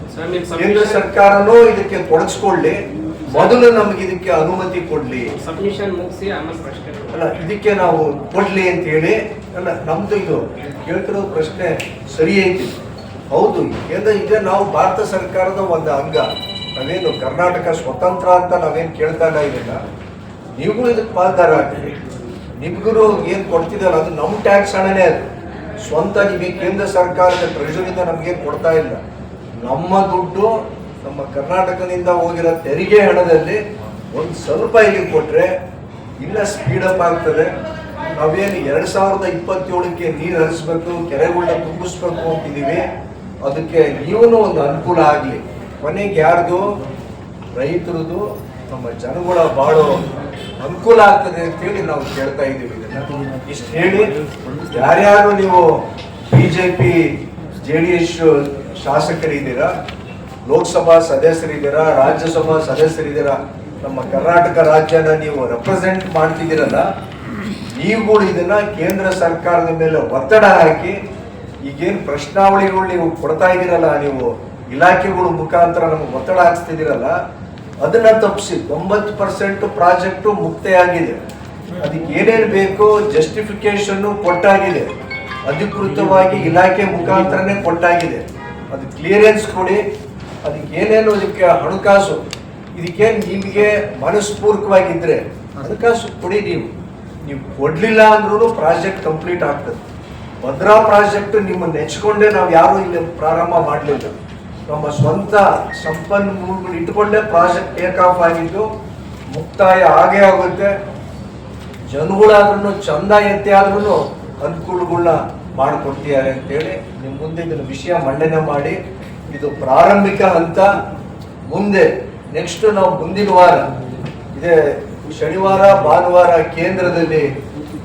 ಕೇಂದ್ರ ಸರ್ಕಾರನೂ ಇದಕ್ಕೆ ತೊಡಗಿಸ್ಕೊಳ್ಳಿ, ಮೊದಲು ನಮ್ಗೆ ಇದಕ್ಕೆ ಅನುಮತಿ ಕೊಡ್ಲಿ, ಸಬ್ಮಿಷನ್ ಮುಗಿಸಿ ಆಮೇಲೆ ಪ್ರಶ್ನೆ ಅಲ್ಲ ಇದಕ್ಕೆ ನಾವು ಕೊಡ್ಲಿ ಅಂತ ಹೇಳಿ. ಅಲ್ಲ ನಮ್ದು ಇದು ಕೇಳ್ತಿರೋ ಪ್ರಶ್ನೆ ಸರಿ ಐತಿ, ಹೌದು. ಏಕೆಂದ್ರೆ ಈಗ ನಾವು ಭಾರತ ಸರ್ಕಾರದ ಒಂದು ಅಂಗ, ನಾವೇನು ಕರ್ನಾಟಕ ಸ್ವತಂತ್ರ ಅಂತ ನಾವೇನು ಕೇಳ್ತಾ ಇದೆಲ್ಲ, ನೀವುಗಳು ಇದಕ್ಕೆ ಪಾಲ್ದಾರ ಆಗ್ತೀವಿ. ನಿಮ್ಗೂ ಏನು ಕೊಡ್ತಿದ್ದಲ್ಲ ಅದು ನಮ್ಮ ಟ್ಯಾಕ್ಸ್ ಹಣನೇ, ಅದು ಸ್ವಂತ ನಿಮಗೆ ಕೇಂದ್ರ ಸರ್ಕಾರದ ಟ್ರೆಷರಿಯಿಂದ ನಮಗೇನು ಕೊಡ್ತಾ ಇಲ್ಲ. ನಮ್ಮ ದುಡ್ಡು ನಮ್ಮ ಕರ್ನಾಟಕದಿಂದ ಹೋಗಿರೋ ತೆರಿಗೆ ಹಣದಲ್ಲಿ ಒಂದು ಸ್ವಲ್ಪ ಇಲ್ಲಿ ಕೊಟ್ಟರೆ ಇನ್ನೂ ಸ್ಪೀಡಪ್ ಆಗ್ತದೆ. ನಾವೇನು 2027ಕ್ಕೆ ನೀರು ಹರಿಸ್ಬೇಕು, ಕೆರೆಗಳನ್ನ ತುಂಬಿಸ್ಬೇಕು ಅಂತಿದ್ದೀವಿ, ಅದಕ್ಕೆ ನೀವೂ ಒಂದು ಅನುಕೂಲ ಆಗಲಿ. ಕೊನೆಗೆ ಯಾರ್ದು, ರೈತರದು, ನಮ್ಮ ಜನಗಳ ಬಾಳೋ ಅನುಕೂಲ ಆಗ್ತದೆ ಅಂತೇಳಿ ನಾವು ಕೇಳ್ತಾ ಇದ್ದೀವಿ. ಇದನ್ನ ಇಷ್ಟು ಹೇಳಿ, ಯಾರ್ಯಾರು ನೀವು BJP JDS ಶಾಸಕರಿದ್ದೀರಾ, ಲೋಕಸಭಾ ಸದಸ್ಯರಿದ್ದೀರಾ, ರಾಜ್ಯಸಭಾ ಸದಸ್ಯರಿದ್ದೀರಾ, ನಮ್ಮ ಕರ್ನಾಟಕ ರಾಜ್ಯನ ನೀವು ರೆಪ್ರೆಸೆಂಟ್ ಮಾಡ್ತಿದ್ದೀರಲ್ಲ, ನೀವುಗಳು ಇದನ್ನ ಕೇಂದ್ರ ಸರ್ಕಾರದ ಮೇಲೆ ಒತ್ತಡ ಹಾಕಿ, ಈಗೇನು ಪ್ರಶ್ನಾವಳಿಗಳು ನೀವು ಕೊಡ್ತಾ ಇದ್ದೀರಲ್ಲ, ನೀವು ಇಲಾಖೆಗಳ ಮುಖಾಂತರ ನಮಗೆ ಒತ್ತಡ ಹಾಕ್ಸ್ತಿದ್ದೀರಲ್ಲ, ಅದನ್ನ ತಪ್ಪಿಸಿ 90% ಪ್ರಾಜೆಕ್ಟು ಮುಕ್ತಿಯಾಗಿದೆ. ಅದಕ್ಕೆ ಏನೇನು ಬೇಕೋ ಜಸ್ಟಿಫಿಕೇಶನ್ ಕೊಟ್ಟಾಗಿದೆ, ಅಧಿಕೃತವಾಗಿ ಇಲಾಖೆ ಮುಖಾಂತರನೇ ಕೊಟ್ಟಾಗಿದೆ. ಅದು ಕ್ಲಿಯರೆನ್ಸ್ ಕೊಡಿ. ಅದಕ್ಕೆ ಏನೇನು ಇದಕ್ಕೆ ಹಣಕಾಸು, ಇದಕ್ಕೇನು ನಿಮಗೆ ಮನಸ್ಪೂರ್ವಕವಾಗಿದ್ದರೆ ಹಣಕಾಸು ಕೊಡಿ. ನೀವು ಕೊಡಲಿಲ್ಲ ಅಂದ್ರೂ ಪ್ರಾಜೆಕ್ಟ್ ಕಂಪ್ಲೀಟ್ ಆಗ್ತದೆ. ಭದ್ರಾ ಪ್ರಾಜೆಕ್ಟ್ ನಿಮ್ಮನ್ನು ನೆಚ್ಕೊಂಡೇ ನಾವು ಯಾರೂ ಇಲ್ಲಿ ಪ್ರಾರಂಭ ಮಾಡಲಿಲ್ಲ. ನಮ್ಮ ಸ್ವಂತ ಸಂಪನ್ಮೂಲಗಳು ಇಟ್ಟುಕೊಂಡೇ ಪ್ರಾಜೆಕ್ಟ್ ಟೇಕ್ ಆಫ್ ಆಗಿದ್ದು, ಮುಕ್ತಾಯ ಆಗೇ ಆಗುತ್ತೆ. ಜನಗಳಾದ್ರೂ ಚಂದ ಎತ್ತಿ ಆದ್ರೂ ಅನುಕೂಲಗಳನ್ನ ಮಾಡಿಕೊಡ್ತಿದ್ದಾರೆ ಅಂತೇಳಿ ನಿಮ್ಮ ಮುಂದೆ ಇದನ್ನು ವಿಷಯ ಮಂಡನೆ ಮಾಡಿ, ಇದು ಪ್ರಾರಂಭಿಕ ಹಂತ. ಮುಂದೆ ನೆಕ್ಸ್ಟ್ ನಾವು ಮುಂದಿನ ವಾರ, ಇದೇ ಶನಿವಾರ ಭಾನುವಾರ ಕೇಂದ್ರದಲ್ಲಿ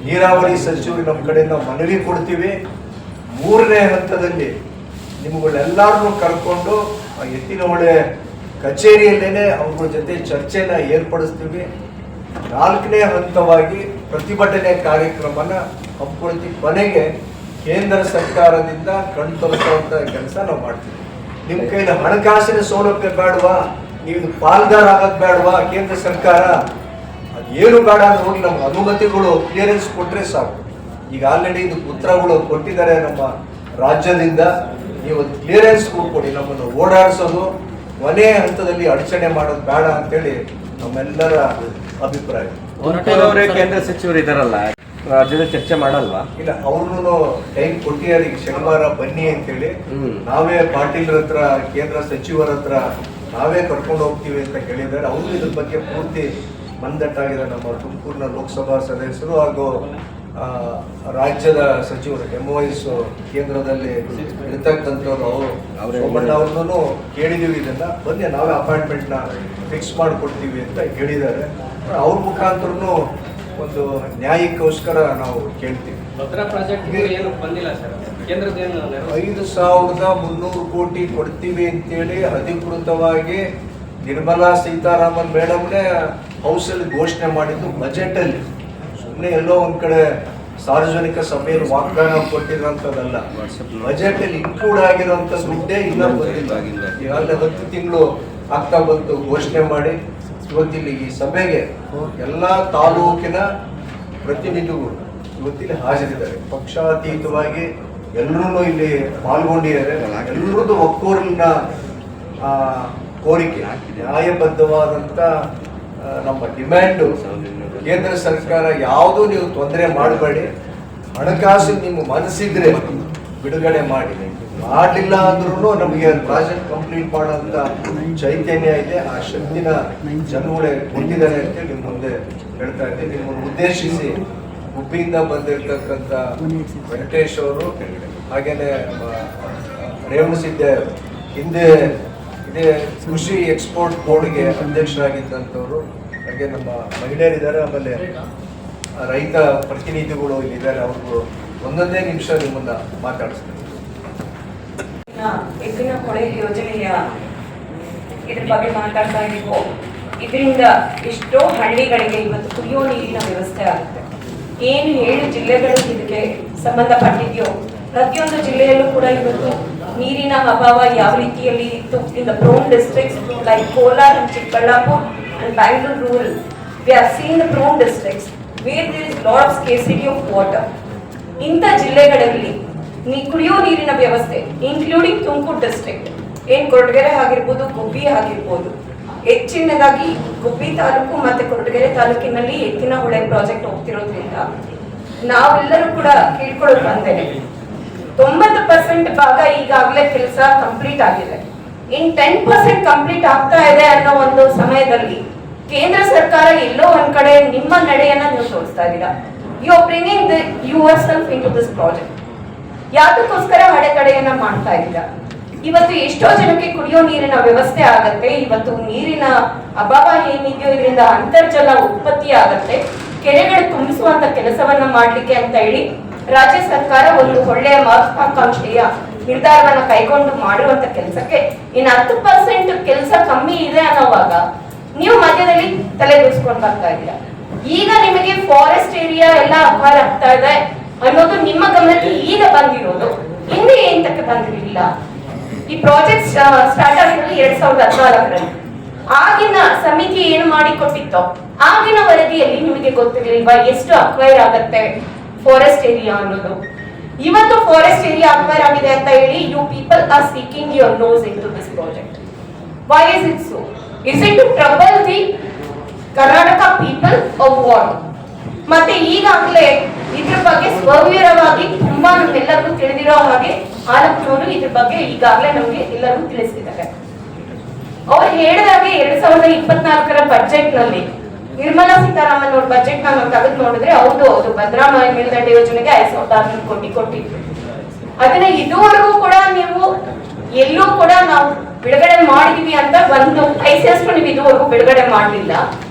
ನೀರಾವರಿ ಸಚಿವರು ನಮ್ಮ ಕಡೆಯಿಂದ ಮನವಿ ಕೊಡ್ತೀವಿ. 3ನೇ ಹಂತದಲ್ಲಿ ನಿಮ್ಗಳೆಲ್ಲರನ್ನೂ ಕರ್ಕೊಂಡು ಎತ್ತಿನಹೊಳೆ ಕಚೇರಿಯಲ್ಲೇನೆ ಅವ್ರ ಜೊತೆ ಚರ್ಚೆನ ಏರ್ಪಡಿಸ್ತೀವಿ. 4ನೇ ಹಂತವಾಗಿ ಪ್ರತಿಭಟನೆ ಕಾರ್ಯಕ್ರಮನ ಹಮ್ಮಿಕೊಳ್ತೀವಿ. ಕೊನೆಗೆ ಕೇಂದ್ರ ಸರ್ಕಾರದಿಂದ ಕಣ್ತೊರೆಸುವಂತ ಕೆಲಸ ನಾವು ಮಾಡ್ತೀವಿ. ನಿಮ್ಮ ಕೈಲಿ ಹಣಕಾಸಿನ ಸೌಲಭ್ಯ ಬೇಡವಾ, ನೀವು ಪಾಲ್ದಾರ ಆಗೋದು ಬೇಡವಾ, ಕೇಂದ್ರ ಸರ್ಕಾರ ಅದೇನು ಬೇಡ ಅಂತ ಹೋಗಿ ನಮ್ಮ ಅನುಮತಿಗಳು ಕ್ಲಿಯರೆನ್ಸ್ ಕೊಟ್ಟರೆ ಸಾಕು. ಈಗ ಆಲ್ರೆಡಿ ಇದು ಉತ್ತರಗಳು ಕೊಟ್ಟಿದ್ದಾರೆ ನಮ್ಮ ರಾಜ್ಯದಿಂದ. ನೀವು ಕ್ಲಿಯರೆನ್ಸ್ ಕೊಡಿ, ನಮ್ಮನ್ನು ಓಡಾಡಿಸೋದು ಕೊನೆ ಹಂತದಲ್ಲಿ ಅಡಚಣೆ ಮಾಡೋದು ಬೇಡ ಅಂತೇಳಿ ನಮ್ಮೆಲ್ಲರ ಅಭಿಪ್ರಾಯ. ಅವರೇ ಕೇಂದ್ರ ಸಚಿವರು ಇದಾರಲ್ಲ, ರಾಜ್ಯದ ಚರ್ಚೆ ಮಾಡಲ್ವಾ? ಇಲ್ಲ, ಅವ್ರನ್ನು ಟೈಮ್ ಕೊಟ್ಟಿದ್ದಾರೆ. ಈಗ ಶನಿವಾರ ಬನ್ನಿ ಅಂತೇಳಿ ನಾವೇ ಪಾಟೀಲ್ ಹತ್ರ, ಕೇಂದ್ರ ಸಚಿವರ ಹತ್ರ ನಾವೇ ಕರ್ಕೊಂಡು ಹೋಗ್ತೀವಿ ಅಂತ ಹೇಳಿದ್ದಾರೆ. ಅವರು ಇದ್ರ ಬಗ್ಗೆ ಪೂರ್ತಿ ಮಂದಟ್ಟಾಗಿದೆ. ನಮ್ಮ ತುಮಕೂರಿನ ಲೋಕಸಭಾ ಸದಸ್ಯರು ಹಾಗೂ ರಾಜ್ಯದ ಸಚಿವರು MOS ಕೇಂದ್ರದಲ್ಲಿ ಇರ್ತಕ್ಕಂಥವ್ರು ಅವ್ರನ್ನೂ ಕೇಳಿದೀವಿ. ಇದನ್ನ ಬನ್ನಿ ನಾವೇ ಅಪಾಯಿಂಟ್ಮೆಂಟ್ನ ಫಿಕ್ಸ್ ಮಾಡಿಕೊಡ್ತೀವಿ ಅಂತ ಹೇಳಿದ್ದಾರೆ. ಅವ್ರ ಮುಖಾಂತರನು ಒಂದು ನ್ಯಾಯಕ್ಕೋಸ್ಕರ ನಾವು ಕೇಳ್ತೀವಿ. ಭದ್ರಾ ಪ್ರಾಜೆಕ್ಟ್ ಏನು ಬಂದಿಲ್ಲ ಸರ್, ಕೇಂದ್ರದ 5,300 ಕೋಟಿ ಕೊಡ್ತೀವಿ ಅಂತೇಳಿ ಅಧಿಕೃತವಾಗಿ ನಿರ್ಮಲಾ ಸೀತಾರಾಮನ್ ಮೇಡಮ್ನೇ ಹೌಸಲ್ಲಿ ಘೋಷಣೆ ಮಾಡಿದ್ದು ಬಜೆಟ್ ಅಲ್ಲಿ. ಸುಮ್ಮನೆ ಎಲ್ಲೋ ಒಂದ್ ಕಡೆ ಸಾರ್ವಜನಿಕ ಸಭೆಯಲ್ಲಿ ವಾಗ್ದಾನ ಕೊಟ್ಟಿರೋಂಥದ್ದಲ್ಲ, ಬಜೆಟ್ ಅಲ್ಲಿ ಇನ್ಕ್ಲೂಡ್ ಆಗಿರೋಂಥ ದುಡ್ಡೇ ಇಲ್ಲ ಬಂದಿಲ್ಲ. ಈಗಾಗಲೇ 10 ತಿಂಗಳು ಆಗ್ತಾ ಬಂತು ಘೋಷಣೆ ಮಾಡಿ. ಇವತ್ತಿಲ್ಲಿ ಈ ಸಭೆಗೆ ಎಲ್ಲ ತಾಲೂಕಿನ ಪ್ರತಿನಿಧಿಗಳು ಇವತ್ತಿಲ್ಲಿ ಹಾಜರಿದ್ದಾರೆ. ಪಕ್ಷಾತೀತವಾಗಿ ಎಲ್ಲರೂ ಇಲ್ಲಿ ಪಾಲ್ಗೊಂಡಿದ್ದಾರೆ. ಎಲ್ಲರದ್ದು ಒಕ್ಕೊರಲಿನ ಕೋರಿಕೆ, ನ್ಯಾಯಬದ್ಧವಾದಂಥ ನಮ್ಮ ಡಿಮ್ಯಾಂಡು, ಕೇಂದ್ರ ಸರ್ಕಾರ ಯಾವುದು ನೀವು ತೊಂದರೆ ಮಾಡಬೇಡಿ, ಹಣಕಾಸು ನಿಮ್ಮ ಮನಸ್ಸಿದ್ರೆ ಬಿಡುಗಡೆ ಮಾಡಿ, ಮಾಡಲಿಲ್ಲ ಅಂದ್ರೂ ನಮಗೆ ಪ್ರಾಜೆಕ್ಟ್ ಕಂಪ್ಲೀಟ್ ಮಾಡೋಂಥ ಚೈತನ್ಯ ಇದೆ, ಆ ಶಕ್ತಿನ ಜನಗಳೇ ಕೊಟ್ಟಿದ್ದಾರೆ ಅಂತ ನಿಮ್ಮ ಮುಂದೆ ಹೇಳ್ತಾ ಇದ್ದೀನಿ. ನಿಮ್ಮನ್ನು ಉದ್ದೇಶಿಸಿ ಗುಬ್ಬಿಯಿಂದ ಬಂದಿರತಕ್ಕಂಥ ವೆಂಕಟೇಶ್ ಅವರು, ಹಾಗೇನೆ ರೇವಣಸಿದ್ದೆ ಹಿಂದೆ ಇದೇ ಕೃಷಿ ಎಕ್ಸ್ಪೋರ್ಟ್ ಬೋರ್ಡ್ಗೆ ಅಧ್ಯಕ್ಷರಾಗಿದ್ದಂಥವ್ರು, ಹಾಗೆ ನಮ್ಮ ಮಹಿಳೆಯರಿದ್ದಾರೆ, ಆಮೇಲೆ ರೈತ ಪ್ರತಿನಿಧಿಗಳು ಇಲ್ಲಿದ್ದಾರೆ. ಅವ್ರಿಗೂ ಒಂದೊಂದೇ ನಿಮಿಷ ನಿಮ್ಮನ್ನ ಮಾತಾಡಿಸ್ತೀನಿ. ಎತ್ತಿನ ಹೊಳೆ ಯೋಜನೆಯ ಇದ್ರ ಬಗ್ಗೆ ಮಾತಾಡ್ತಾ ಇದ್ದೀವೋ, ಇದರಿಂದ ಎಷ್ಟೋ ಹಳ್ಳಿಗಳಿಗೆ ಇವತ್ತು ಕುಡಿಯೋ ನೀರಿನ ವ್ಯವಸ್ಥೆ ಆಗುತ್ತೆ. ಏನು 7 ಜಿಲ್ಲೆಗಳು ಇದಕ್ಕೆ ಸಂಬಂಧಪಟ್ಟಿದೆಯೋ ಪ್ರತಿಯೊಂದು ಜಿಲ್ಲೆಯಲ್ಲೂ ಕೂಡ ಇವತ್ತು ನೀರಿನ ಅಭಾವ ಯಾವ ರೀತಿಯಲ್ಲಿ ಇತ್ತು. In the prone districts like Kolar and Chikkaballapur and Bangalore rural, we have seen the prone districts where there is lot of scarcity of water. ಇಂಥ ಜಿಲ್ಲೆಗಳಲ್ಲಿ ಕುಡಿಯೋ ನೀರಿನ ವ್ಯವಸ್ಥೆ ಇನ್ಕ್ಲೂಡಿಂಗ್ ತುಮಕೂರು ಡಿಸ್ಟ್ರಿಕ್ಟ್, ಏನ್ ಕೊರಟಗೆರೆ ಆಗಿರ್ಬೋದು, ಗುಬ್ಬಿ ಆಗಿರ್ಬೋದು, ಹೆಚ್ಚಿನದಾಗಿ ಗುಬ್ಬಿ ತಾಲೂಕು ಮತ್ತೆ ಕೊರಟಗೆರೆ ತಾಲೂಕಿನಲ್ಲಿ ಎತ್ತಿನ ಹೊಳೆ ಪ್ರಾಜೆಕ್ಟ್ ಹೋಗ್ತಿರೋದ್ರಿಂದ ನಾವೆಲ್ಲರೂ ಕೂಡ ಕೇಳ್ಕೊಳ್ಳೋದು ಬಂದೇನೆ 90% ಭಾಗ ಈಗಾಗಲೇ ಕೆಲಸ ಕಂಪ್ಲೀಟ್ ಆಗಿದೆ. ಇನ್ 10% ಕಂಪ್ಲೀಟ್ ಆಗ್ತಾ ಇದೆ ಅನ್ನೋ ಒಂದು ಸಮಯದಲ್ಲಿ ಕೇಂದ್ರ ಸರ್ಕಾರ ಎಲ್ಲೋ ಒಂದ್ ಕಡೆ ನಿಮ್ಮ ನಡೆಯನ್ನ ನೀವು ತೋರಿಸ್ತಾ ಇದ್ದೀರಾ. You are bringing yourself into this project. ಯಾತಕ್ಕೋಸ್ಕರ ಅಡೆತಡೆಯನ್ನ ಮಾಡ್ತಾ ಇದ್ದೀರಾ? ಇವತ್ತು ಎಷ್ಟೋ ಜನಕ್ಕೆ ಕುಡಿಯೋ ನೀರಿನ ವ್ಯವಸ್ಥೆ ಆಗತ್ತೆ. ಇವತ್ತು ನೀರಿನ ಅಭಾವ ಏನಿದೆಯೋ ಇದರಿಂದ ಅಂತರ್ಜಲ ಉತ್ಪತ್ತಿ ಆಗತ್ತೆ. ಕೆರೆಗಳು ತುಂಬಿಸುವಂತ ಕೆಲಸವನ್ನ ಮಾಡ್ಲಿಕ್ಕೆ ಅಂತ ಹೇಳಿ ರಾಜ್ಯ ಸರ್ಕಾರ ಒಂದು ಒಳ್ಳೆಯ ಮಹತ್ವಾಕಾಂಕ್ಷೆಯ ನಿರ್ಧಾರವನ್ನ ಕೈಗೊಂಡು ಮಾಡಿರುವಂತ ಕೆಲಸಕ್ಕೆ ಇನ್ನು 10% ಕೆಲಸ ಕಮ್ಮಿ ಇದೆ ಅನ್ನೋವಾಗ ನೀವು ಮಧ್ಯದಲ್ಲಿ ತಲೆದೂರಿಸ್ಕೊಂಡು ಬರ್ತಾ ಇದ್ದೀರಾ. ಈಗ ನಿಮಗೆ ಫಾರೆಸ್ಟ್ ಏರಿಯಾ ಎಲ್ಲ ಅಪಾರ ಆಗ್ತಾ ಇದೆ ಅನ್ನೋದು ನಿಮ್ಮ ಗಮನಕ್ಕೆ ಈಗ ಬಂದಿರೋದು, ಹಿಂದೆ ಎಂತಕ್ಕೆ ಬಂದಿರಲಿಲ್ಲ. ಈ ಪ್ರಾಜೆಕ್ಟ್ ಸ್ಟಾರ್ಟ್ ಆಗಿರೋದು 2014ರಲ್ಲಿ. ಆಗಿನ ಸಮಿತಿ ಏನು ಮಾಡಿ ಕೊಟ್ಟಿತ್ತೋ ಆಗಿನ ವರದಿಯಲ್ಲಿ ನಿಮಗೆ ಗೊತ್ತಿರಲಿಲ್ವಾ ಎಷ್ಟು ಅಕ್ವೈರ್ ಆಗತ್ತೆ ಫಾರೆಸ್ಟ್ ಏರಿಯಾ ಅನ್ನೋದು? ಇವತ್ತು ಫಾರೆಸ್ಟ್ ಏರಿಯಾ ಅಕ್ವೈರ್ ಆಗಿದೆ ಅಂತ ಹೇಳಿ you people are seeking your nose into this project. Why is it so? Is it to trouble the Karnataka people of what? ಮತ್ತೆ ಈಗಾಗಲೇ ಇದ್ರ ಬಗ್ಗೆ ಸ್ವವಿರವಾಗಿ ತುಂಬಾ ನಮ್ಗೆಲ್ಲರಿಗೂ ತಿಳಿದಿರೋ ಹಾಗೆ ಆಲಪ್ಪನವರು ಇದ್ರ ಬಗ್ಗೆ ಈಗಾಗಲೇ ನಮ್ಗೆ ಎಲ್ಲರಿಗೂ ತಿಳಿಸಿದ್ದಾರೆ. ಅವ್ರು ಹೇಳಿದಾಗೆ 2024ರ ಬಜೆಟ್ ನಲ್ಲಿ ನಿರ್ಮಲಾ ಸೀತಾರಾಮನ್ ಅವ್ರ ಬಜೆಟ್ ನಾವು ತೆಗೆದು ನೋಡಿದ್ರೆ ಹೌದು ಭದ್ರಾ ಮೇಲ್ದಂಡೆ ಯೋಜನೆಗೆ 5,600 ಕೋಟಿ ಕೊಟ್ಟಿದ್ರು. ಅದನ್ನ ಇದುವರೆಗೂ ಕೂಡ ನೀವು ಎಲ್ಲೂ ಕೂಡ ನಾವು ಬಿಡುಗಡೆ ಮಾಡಿದೀವಿ ಅಂತ ಒಂದು ಪೈಸೆಷ್ಟು ನೀವು ಇದುವರೆಗೂ ಬಿಡುಗಡೆ ಮಾಡಲಿಲ್ಲ.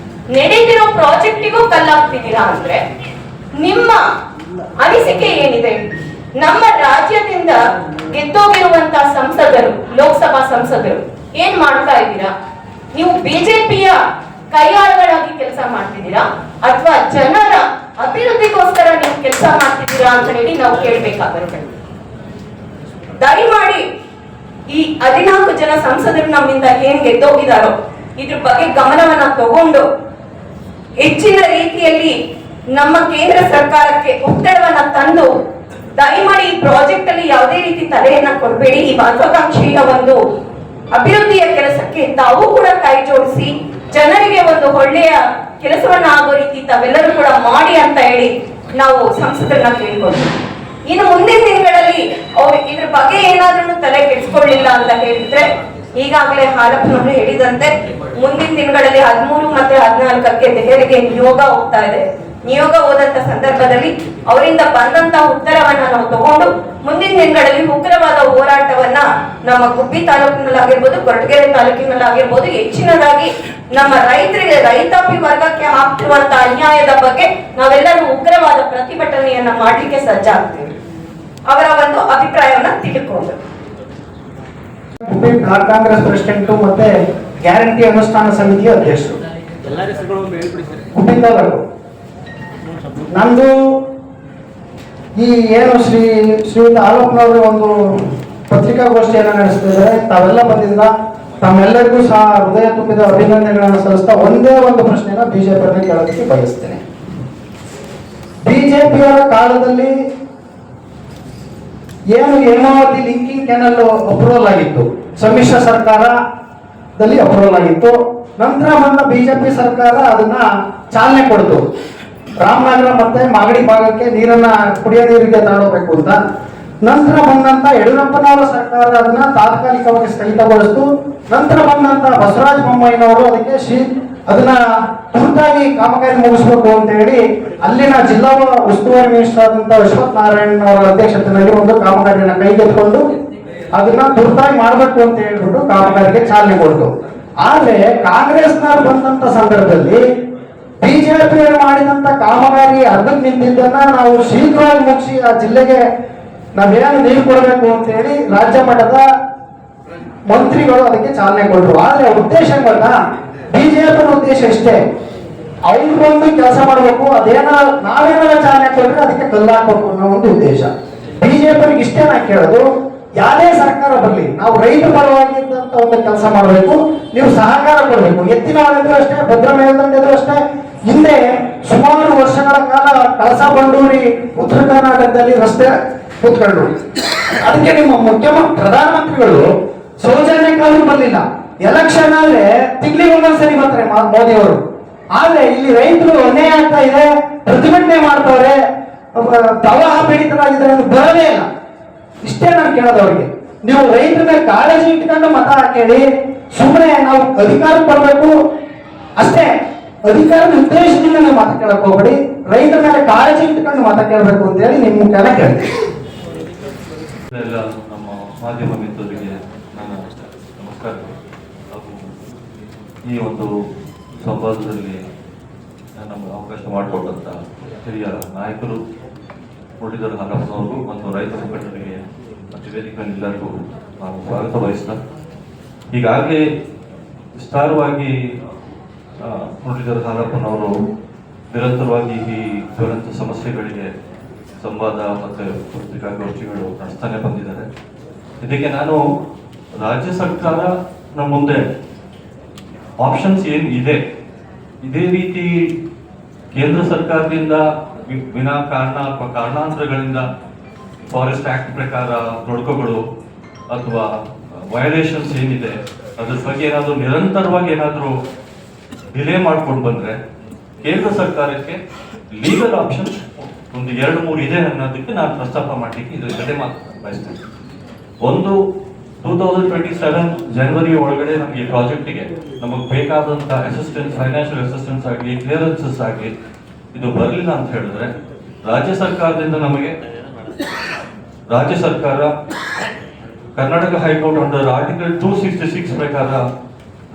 ನಡೆದಿರೋ ಪ್ರಾಜೆಕ್ಟಿಗೂ ಕಲ್ಲಾಗ್ತಿದ್ದೀರಾ ಅಂದ್ರೆ ನಿಮ್ಮ ಅನಿಸಿಕೆ ಏನಿದೆ? ನಮ್ಮ ರಾಜ್ಯದಿಂದ ಗೆದ್ದೋಗಿರುವಂತಹ ಸಂಸದರು, ಲೋಕಸಭಾ ಸಂಸದರು ಏನ್ ಮಾಡ್ತಾ ಇದ್ದೀರಾ? ನೀವು ಬಿಜೆಪಿಯ ಕೈಯಾಳುಗಳಾಗಿ ಕೆಲಸ ಮಾಡ್ತಿದ್ದೀರಾ ಅಥವಾ ಜನರ ಅಭಿವೃದ್ಧಿಗೋಸ್ಕರ ನೀವು ಕೆಲಸ ಮಾಡ್ತಿದ್ದೀರಾ ಅಂತ ಹೇಳಿ ನಾವು ಕೇಳಬೇಕಾಗುತ್ತೆ. ದಯಮಾಡಿ ಈ 14 ಜನ ಸಂಸದರು ನಮ್ಮಿಂದ ಏನ್ ಗೆದ್ದೋಗಿದಾರೋ ಇದ್ರ ಬಗ್ಗೆ ಗಮನವನ್ನ ತಗೊಂಡು ಹೆಚ್ಚಿನ ರೀತಿಯಲ್ಲಿ ನಮ್ಮ ಕೇಂದ್ರ ಸರ್ಕಾರಕ್ಕೆ ಒತ್ತಡವನ್ನ ತಂದು ದಯಮಾಡಿ ಈ ಪ್ರಾಜೆಕ್ಟ್ ಅಲ್ಲಿ ಯಾವುದೇ ರೀತಿ ತಲೆಯನ್ನ ಕೊಡಬೇಡಿ. ಈ ಮಹತ್ವಾಕಾಂಕ್ಷೆಯ ಒಂದು ಅಭಿವೃದ್ಧಿಯ ಕೆಲಸಕ್ಕೆ ತಾವು ಕೂಡ ಕೈ ಜೋಡಿಸಿ ಜನರಿಗೆ ಒಂದು ಒಳ್ಳೆಯ ಕೆಲಸವನ್ನ ಆಗೋ ರೀತಿ ತಾವೆಲ್ಲರೂ ಕೂಡ ಮಾಡಿ ಅಂತ ಹೇಳಿ ನಾವು ಸಂಸದರನ್ನ ಕೇಳ್ಬೋದು. ಇನ್ನು ಮುಂದಿನ ದಿನಗಳಲ್ಲಿ ಅವ್ರು ಇದ್ರ ಬಗ್ಗೆ ಏನಾದ್ರೂ ತಲೆ ಕೆಡಿಸ್ಕೊಳ್ಳಿಲ್ಲ ಅಂತ ಹೇಳಿದ್ರೆ ಈಗಾಗಲೇ ಹಾಲಪ್ಪನವರು ಹೇಳಿದಂತೆ ಮುಂದಿನ ದಿನಗಳಲ್ಲಿ 13 ಮತ್ತೆ 14ಕ್ಕೆ ದೆಹಲಿಗೆ ನಿಯೋಗ ಹೋಗ್ತಾ ಇದೆ. ನಿಯೋಗ ಹೋದಂತ ಸಂದರ್ಭದಲ್ಲಿ ಅವರಿಂದ ಬಂದಂತ ಉತ್ತರವನ್ನ ನಾವು ತಗೊಂಡು ಮುಂದಿನ ದಿನಗಳಲ್ಲಿ ಉಗ್ರವಾದ ಹೋರಾಟವನ್ನ ನಮ್ಮ ಗುಬ್ಬಿ ತಾಲೂಕಿನಲ್ಲಾಗಿರ್ಬೋದು, ಕೊರಟಗೆರೆ ತಾಲೂಕಿನಲ್ಲಾಗಿರ್ಬೋದು, ಹೆಚ್ಚಿನದಾಗಿ ನಮ್ಮ ರೈತರಿಗೆ, ರೈತಾಪಿ ವರ್ಗಕ್ಕೆ ಆಗ್ತಿರುವಂತ ಅನ್ಯಾಯದ ಬಗ್ಗೆ ನಾವೆಲ್ಲರೂ ಉಗ್ರವಾದ ಪ್ರತಿಭಟನೆಯನ್ನ ಮಾಡ್ಲಿಕ್ಕೆ ಸಜ್ಜಾಗ್ತೀವಿ. ಅವರ ಒಂದು ಅಭಿಪ್ರಾಯವನ್ನ ತಿಳ್ಕೊಂಡು ಕಾಂಗ್ರೆಸ್ ಪ್ರೆಸಿಡೆಂಟ್ ಮತ್ತೆ ಗ್ಯಾರಂಟಿ ಅನುಷ್ಠಾನ ಸಮಿತಿಯ ಅಧ್ಯಕ್ಷರು ಗುಬ್ಬಿಂದವರು. ನಂದು ಈ ಏನು ಶ್ರೀಯುತ ಆಲಪ್ಪನವರು ಒಂದು ಪತ್ರಿಕಾಗೋಷ್ಠಿಯನ್ನು ನಡೆಸ್ತಿದ್ದಾರೆ. ತಾವೆಲ್ಲ ಬಂದಿದ್ರ ತಮ್ಮೆಲ್ಲರಿಗೂ ಸಹ ಹೃದಯ ತುಂಬಿದ ಅಭಿನಂದನೆಗಳನ್ನು ಸಲ್ಲಿಸ್ತಾ ಒಂದೇ ಒಂದು ಪ್ರಶ್ನೆನ ಬಿಜೆಪಿಯನ್ನು ಕೇಳೋದಕ್ಕೆ ಬಯಸ್ತೇನೆ. ಬಿಜೆಪಿಯವರ ಕಾಲದಲ್ಲಿ ಏನು ಹೇಮಾವತಿ ಲಿಂಕಿಂಗ್ ಕೆನಲ್ ಅಪ್ರೂವಲ್ ಆಗಿತ್ತು, ಸಮ್ಮಿಶ್ರ ಸರ್ಕಾರದಲ್ಲಿ ಅಪ್ರೂವಲ್ ಆಗಿತ್ತು. ನಂತರ ಬಂದ ಬಿಜೆಪಿ ಸರ್ಕಾರ ಅದನ್ನ ಚಾಲನೆ ಕೊಡ್ತು. ರಾಮನಗರ ಮತ್ತೆ ಮಾಗಡಿ ಭಾಗಕ್ಕೆ ನೀರನ್ನ ಕುಡಿಯೋ ನೀರಿಗೆ ತಗೊಂಡೋಗ್ಬೇಕು ಅಂತ. ನಂತರ ಬಂದಂತ ಯಡಿಯೂರಪ್ಪನವರ ಸರ್ಕಾರ ಅದನ್ನ ತಾತ್ಕಾಲಿಕವಾಗಿ ಸ್ಥಗಿತಗೊಳಿಸಿತು. ನಂತರ ಬಂದಂತ ಬಸವರಾಜ ಬೊಮ್ಮಾಯಿನವರು ಅದನ್ನ ತುರ್ತಾಗಿ ಕಾಮಗಾರಿ ಮುಗಿಸ್ಬೇಕು ಅಂತ ಹೇಳಿ ಅಲ್ಲಿನ ಜಿಲ್ಲಾ ಉಸ್ತುವಾರಿ ಮಿನಿಸ್ಟರ್ ಆದಂತ ವಿಶ್ವನಾಥ್ ನಾರಾಯಣ್ ಅವರ ಅಧ್ಯಕ್ಷತೆಯಲ್ಲಿ ಒಂದು ಕಾಮಗಾರಿಯನ್ನ ಕೈಗೆತ್ತಿಕೊಂಡು ಅದನ್ನ ತುರ್ತಾಗಿ ಮಾಡ್ಬೇಕು ಅಂತ ಹೇಳ್ಬಿಟ್ಟು ಕಾಮಗಾರಿಗೆ ಚಾಲನೆ ಕೊಡ್ತು. ಆದ್ರೆ ಕಾಂಗ್ರೆಸ್ನವ್ರು ಬಂದಂತ ಸಂದರ್ಭದಲ್ಲಿ ಬಿಜೆಪಿಯವರು ಮಾಡಿದಂತ ಕಾಮಗಾರಿ ಅರ್ಧಕ್ಕೆ ನಿಂತಿದ್ದನ್ನ ನಾವು ಶೀಘ್ರವಾಗಿ ಮುಗಿಸಿ ಆ ಜಿಲ್ಲೆಗೆ ನಾವೇನು ನೀರು ಕೊಡಬೇಕು ಅಂತ ಹೇಳಿ ರಾಜ್ಯ ಮಟ್ಟದ ಮಂತ್ರಿಗಳು ಅದಕ್ಕೆ ಚಾಲನೆ ಕೊಟ್ಟರು. ಆದ್ರೆ ಉದ್ದೇಶ ಗೊತ್ತಾ? ಬಿಜೆಪಿ ಉದ್ದೇಶ ಇಷ್ಟೇ, ಅವ್ರು ಬಂದು ಕೆಲಸ ಮಾಡಬೇಕು, ನಾವೇನಾರ ಚಾಲನೆ ಕೊಟ್ಟರೆ ಅದಕ್ಕೆ ಕಲ್ಲಾಕ್ಬೇಕು ಅನ್ನೋ ಒಂದು ಉದ್ದೇಶ. ಬಿಜೆಪಿಯವರಿಗೆ ಇಷ್ಟೇ ನಾ ಕೇಳೋದು, ಯಾವುದೇ ಸರ್ಕಾರ ಬರಲಿ, ನಾವು ರೈತ ಪರವಾಗಿ ಇದ್ದಂತ ಒಂದು ಕೆಲಸ ಮಾಡಬೇಕು, ನೀವು ಸಹಕಾರ ಕೊಡಬೇಕು. ಎತ್ತಿನ ಹೊಳೆದ್ರು ಅಷ್ಟೇ, ಭದ್ರಾ ಮೇಲ್ದಂಡೆದ್ರು ಅಷ್ಟೇ, ಹಿಂದೆ ಸುಮಾರು ವರ್ಷಗಳ ಕಾಲ ಕಳಸಾ ಬಂಡೂರಿ ಉತ್ತರ ಕರ್ನಾಟಕದಲ್ಲಿ ರಸ್ತೆ ಕೂತ್ಕೊಂಡ್ರು. ಅದಕ್ಕೆ ನಿಮ್ಮ ಪ್ರಧಾನಮಂತ್ರಿಗಳು ಸೌಜನ್ಯ ಕಾಲೂ ಬರಲಿಲ್ಲ, ಎಲೆಕ್ಷನ್ ಆದ್ರೆ ತಿಂಗಳಿಗೆ ಒಂದೊಂದ್ಸರಿ ಬರ್ತಾರೆ ಮೋದಿ ಅವರು. ಆದ್ರೆ ಇಲ್ಲಿ ರೈತರು ಅನ್ಯಾಯ ಆಗ್ತಾ ಇದೆ, ಪ್ರತಿಭಟನೆ ಮಾಡ್ತಾರೆ, ಪ್ರವಾಹ ಪೀಡಿತರಾಗಿದ್ದಾರೆ, ಅದು ಬರಲೇ ಇಲ್ಲ. ಇಷ್ಟೇ ನಾನು ಕೇಳೋದು ಅವ್ರಿಗೆ, ನೀವು ರೈತರ ಮೇಲೆ ಕಾಳಜಿ ಇಟ್ಕೊಂಡು ಮತ ಹಾಕೇಳಿ, ಸುಮ್ಮನೆ ನಾವು ಅಧಿಕಾರಕ್ಕೆ ಬರಬೇಕು ಅಷ್ಟೇ, ಅಧಿಕಾರದ ಉದ್ದೇಶದಿಂದ ನೀವು ಮತ ಕೇಳಕ್ ಹೋಗ್ಬೇಡಿ, ರೈತರ ಮೇಲೆ ಕಾಳಜಿ ಇಟ್ಕೊಂಡು ಮತ ಕೇಳಬೇಕು ಅಂತ ಹೇಳಿ ನಿಮ್ಮ ಮುಖ್ಯನ ಕೇಳ್ತೀವಿ. ಎಲ್ಲ ನಮ್ಮ ಮಾಧ್ಯಮ ಮಿತ್ರರಿಗೆ ನನ್ನ ನಮಸ್ಕಾರ. ಹಾಗೂ ಈ ಒಂದು ಸಂವಾದದಲ್ಲಿ ನಮಗೆ ಅವಕಾಶ ಮಾಡಿಕೊಟ್ಟಂತ ಹಿರಿಯ ನಾಯಕರು ಮುರಳೀಧರ ಹಾಲಪ್ಪನವರು ಮತ್ತು ರೈತ ಸಂಘಟನೆಗೆ ಮತ್ತು ವೇದಿಕೆಯಲ್ಲಿಲ್ಲರಿಗೂ ನಾವು ಸ್ವಾಗತ ಬಯಸ್ತಾ, ಈಗಾಗಲೇ ವಿಸ್ತಾರವಾಗಿ ಮುರಳೀಧರ ಹಾಲಪ್ಪನವರು ನಿರಂತರವಾಗಿ ಈ ಜ್ವಲಂತ ಸಮಸ್ಯೆಗಳಿಗೆ ಸಂವಾದ ಮತ್ತು ಪತ್ರಿಕಾಗೋಷ್ಠಿಗಳು ನಡೆಸ್ತಾನೆ ಬಂದಿದ್ದಾರೆ. ಇದಕ್ಕೆ ನಾನು ರಾಜ್ಯ ಸರ್ಕಾರ ನಮ್ಮ ಮುಂದೆ ಆಪ್ಷನ್ಸ್ ಏನು ಇದೆ, ಇದೇ ರೀತಿ ಕೇಂದ್ರ ಸರ್ಕಾರದಿಂದ ವಿನಾಕಾರಣ ಅಥವಾ ಕಾರಣಾಂತರಗಳಿಂದ ಫಾರೆಸ್ಟ್ ಆಕ್ಟ್ ಪ್ರಕಾರ ತೊಡಕುಗಳು ಅಥವಾ ವಯೋಲೇಷನ್ಸ್ ಏನಿದೆ ಅದ್ರ ಬಗ್ಗೆ ಏನಾದರೂ ನಿರಂತರವಾಗಿ ಏನಾದರೂ ಡಿಲೇ ಮಾಡ್ಕೊಂಡು ಬಂದ್ರೆ ಕೇಂದ್ರ ಸರ್ಕಾರಕ್ಕೆ ಲೀಗಲ್ ಆಪ್ಷನ್ಸ್ ಒಂದು 2-3 ಇದೆ ಅನ್ನೋದಕ್ಕೆ ನಾನು ಪ್ರಸ್ತಾಪ ಮಾಡಲಿಕ್ಕೆ ಇದ್ರ ಜೊತೆ ಬಯಸ್ತೇನೆ. ಒಂದು 2027 ಜನವರಿ ಒಳಗಡೆ ನಮಗೆ ಪ್ರಾಜೆಕ್ಟಿಗೆ ನಮಗೆ ಬೇಕಾದಂಥ ಅಸಿಸ್ಟೆನ್ಸ್, ಫೈನಾನ್ಷಿಯಲ್ ಅಸಿಸ್ಟೆನ್ಸ್ ಆಗಲಿ, ಕ್ಲಿಯರೆನ್ಸಸ್ ಆಗಲಿ ಇದು ಬರಲಿಲ್ಲ ಅಂತ ಹೇಳಿದ್ರೆ ರಾಜ್ಯ ಸರ್ಕಾರದಿಂದ ನಮಗೆ ರಾಜ್ಯ ಸರ್ಕಾರ ಕರ್ನಾಟಕ ಹೈಕೋರ್ಟ್ ಅಂಡರ್ ಆರ್ಟಿಕಲ್ 266 ಪ್ರಕಾರ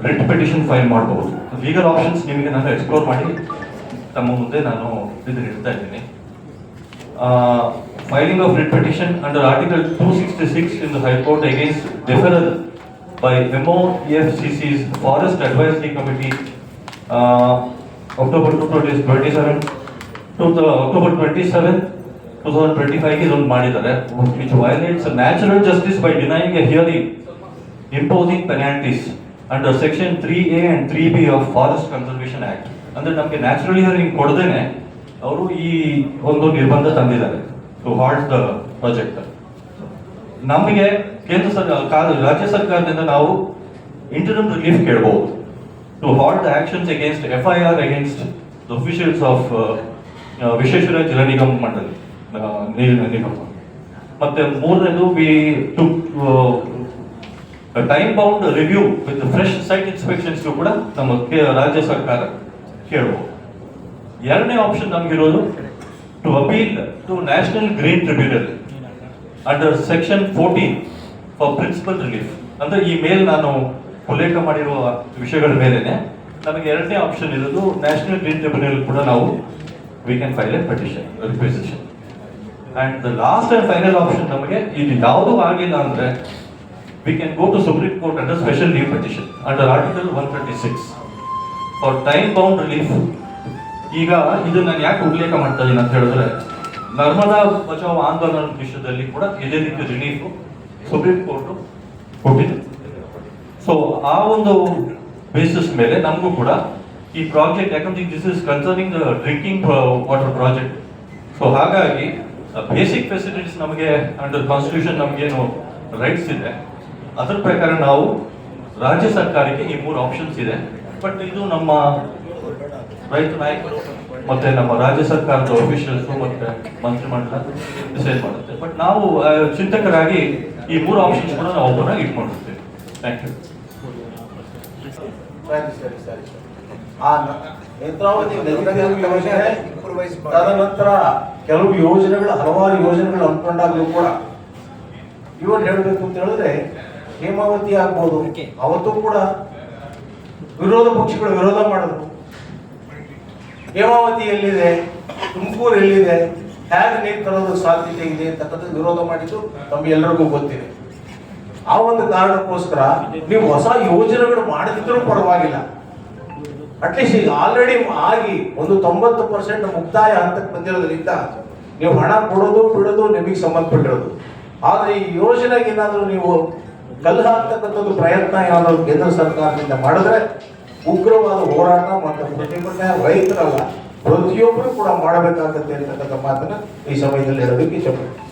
ರಿಟ್ ಪಿಟಿಷನ್ ಫೈಲ್ ಮಾಡಬಹುದು. ಲೀಗಲ್ ಆಪ್ಷನ್ಸ್ ನಿಮಗೆ ನಾನು ಎಕ್ಸ್ಪ್ಲೋರ್ ಮಾಡಿ ತಮ್ಮ ಮುಂದೆ ನಾನು ಇದನ್ನ ಇಡ್ತಾ ಇದ್ದೀನಿ. Filing of writ petition under Article 266 in the High Court against deferral by MOEFCC's Forest Advisory Committee October 27, 2025 ಇದೊಂದು ಮಾಡಿದ್ದಾರೆ, which violates natural justice by denying a hearing, imposing penalties under section 3A and 3B of Forest Conservation Act. ಅಂದ್ರೆ ನಮಗೆ natural hearing ಕೊಡದೇನೆ ಅವರು ಈ ಒಂದು ನಿರ್ಬಂಧ ತಂದಿದ್ದಾರೆ to halt the project. ನಮಗೆ ಕೇಂದ್ರ ಸರ್ಕಾರ, ರಾಜ್ಯ ಸರ್ಕಾರದಿಂದ ನಾವು ಇಂಟರಿಮ್ ರಿಲೀಫ್ ಕೇಳಬಹುದು to halt the actions against FIR against the officials of Vishweshwara Jala Nigam ಮಂಡಳಿ ನೀರಿನ ನಿಗಮ. ಮತ್ತೆ ಮೂರನೇದು we to time bound review with fresh site inspections ಕೂಡ ನಮ್ಮ ರಾಜ್ಯ ಸರ್ಕಾರ ಕೇಳಬಹುದು. ಎರಡನೇ ಆಪ್ಷನ್ ನಮಗಿರೋದು to appeal to National Green Tribunal under section 14 for principal relief. ಅಂದ್ರೆ ಈ ಮೇಲ್ ನಾನು ಉಲ್ಲೇಖ ಮಾಡಿರುವ ವಿಷಯಗಳ ಮೇಲೆನೆ ನಮಗೆ ಎರಡನೇ ಆಪ್ಷನ್ ಇರೋದು ನ್ಯಾಷನಲ್ ಗ್ರೀನ್ ಟ್ರಿಬ್ಯುನಲ್ ಕೂಡ ನಾವು we can file a petition requisition. And the last and final option ನಮಗೆ ಇದು ಯಾವುದೂ ಆಗಿಲ್ಲ ಅಂದ್ರೆ we can go to Supreme Court under special leave petition under article 136 for time bound relief. ಈಗ ಇದು ನಾನು ಯಾಕೆ ಉಲ್ಲೇಖ ಮಾಡ್ತಾ ಇದ್ದೀನಿ ಅಂತ ಹೇಳಿದ್ರೆ ನರ್ಮದಾ ಬಚಾವ್ ಆಂದೋಲನ ವಿಷಯದಲ್ಲಿ ಕೂಡ ಇದೇ ರೀತಿ ರಿಲೀಫ್ ಸುಪ್ರೀಂ ಕೋರ್ಟ್ ಕೊಟ್ಟಿದೆ. ಸೊ ಆ ಒಂದು ಬೇಸಿಸ್ ಮೇಲೆ ನಮಗೂ ಕೂಡ ಈ ಪ್ರಾಜೆಕ್ಟ್, ಯಾಕಂದ್ರೆ this is concerning the drinking water project. So ಹಾಗಾಗಿ ಬೇಸಿಕ್ ಫೆಸಿಲಿಟೀಸ್ ನಮಗೆ ಅಂಡರ್ ಕಾನ್ಸ್ಟಿಟ್ಯೂಷನ್ ನಮಗೇನು ರೈಟ್ಸ್ ಇದೆ ಅದ್ರ ಪ್ರಕಾರ ನಾವು ರಾಜ್ಯ ಸರ್ಕಾರಕ್ಕೆ ಈ 3 ಆಪ್ಷನ್ಸ್ ಇದೆ. ಬಟ್ ಇದು ನಮ್ಮ ರೈತ ನಾಯಕರು ಮತ್ತೆ ನಮ್ಮ ರಾಜ್ಯ ಸರ್ಕಾರದ ಅಫಿಷಿಯಲ್ಸ್ ಮತ್ತೆ ಮಂತ್ರಿಮಂಡಲ ಡಿಸೈಡ್ ಮಾಡುತ್ತೆ. ಬಟ್ ನಾವು ಚಿಂತಕರಾಗಿ ಈ 3 ಆಪ್ಷನ್ಸ್ ಕೂಡ ನಾವು ಓಪನ್ ಆಗಿ ಇಟ್ಕೊಂಡಿರ್ತೀವಿ. Thank you. ಸರಿ. ಆ ನೇತ್ರಾವತಿ ಯೋಜನೆ ತದನಂತರ ಕೆಲವು ಯೋಜನೆಗಳು, ಹಲವಾರು ಯೋಜನೆಗಳು ಅನ್ಕೊಂಡಾಗಲೂ ಕೂಡ ಇವತ್ತು ಹೇಳಬೇಕು ಅಂತ ಹೇಳಿದ್ರೆ ಹೇಮಾವತಿ ಆಗ್ಬೋದು, ಅವತ್ತು ಕೂಡ ವಿರೋಧ ಪಕ್ಷಗಳು ವಿರೋಧ ಮಾಡಿದ್ರು. ಹೇಮಾವತಿ ಎಲ್ಲಿದೆ, ತುಮಕೂರು ಎಲ್ಲಿದೆ, ಹೇಗೆ ನೀರು ತರೋದಕ್ಕೆ ಸಾಧ್ಯತೆ ಇದೆ ಅಂತಕ್ಕಂಥ ವಿರೋಧ ಮಾಡಿದ್ದು ತಮ್ಗೆಲ್ಲರಿಗೂ ಗೊತ್ತಿದೆ. ಆ ಒಂದು ಕಾರಣಕ್ಕೋಸ್ಕರ ನೀವು ಹೊಸ ಯೋಜನೆಗಳು ಮಾಡದಿದ್ರೂ ಪರವಾಗಿಲ್ಲ, ಅಟ್ಲೀಸ್ಟ್ ಈಗ ಆಲ್ರೆಡಿ ಆಗಿ ಒಂದು 90% ಮುಕ್ತಾಯ ಹಂತಕ್ಕೆ ಬಂದಿರೋದ್ರಿಂದ ನೀವು ಹಣ ಕೊಡೋದು ಬಿಡೋದು ನಿಮಗೆ ಸಂಬಂಧಪಟ್ಟಿರೋದು. ಆದ್ರೆ ಈ ಯೋಜನೆಗೆ ಏನಾದರೂ ನೀವು ಕಲ್ಲು ಹಾಕ್ತಕ್ಕಂಥದ್ದು ಪ್ರಯತ್ನ ಏನಾದರೂ ಕೇಂದ್ರ ಸರ್ಕಾರದಿಂದ ಮಾಡಿದ್ರೆ ಉಗ್ರವಾದ ಹೋರಾಟ ಮತ್ತು ಪ್ರತಿಭಟನೆ ರೈತರಲ್ಲ ಪ್ರತಿಯೊಬ್ಬರು ಕೂಡ ಮಾಡಬೇಕಾಗತ್ತೆ ಅಂತಕ್ಕಂಥ ಮಾತನ್ನ ಈ ಸಮಯದಲ್ಲಿ ಹೇಳೋದಕ್ಕೆ ಇಷ್ಟಪಡ್ತೀನಿ.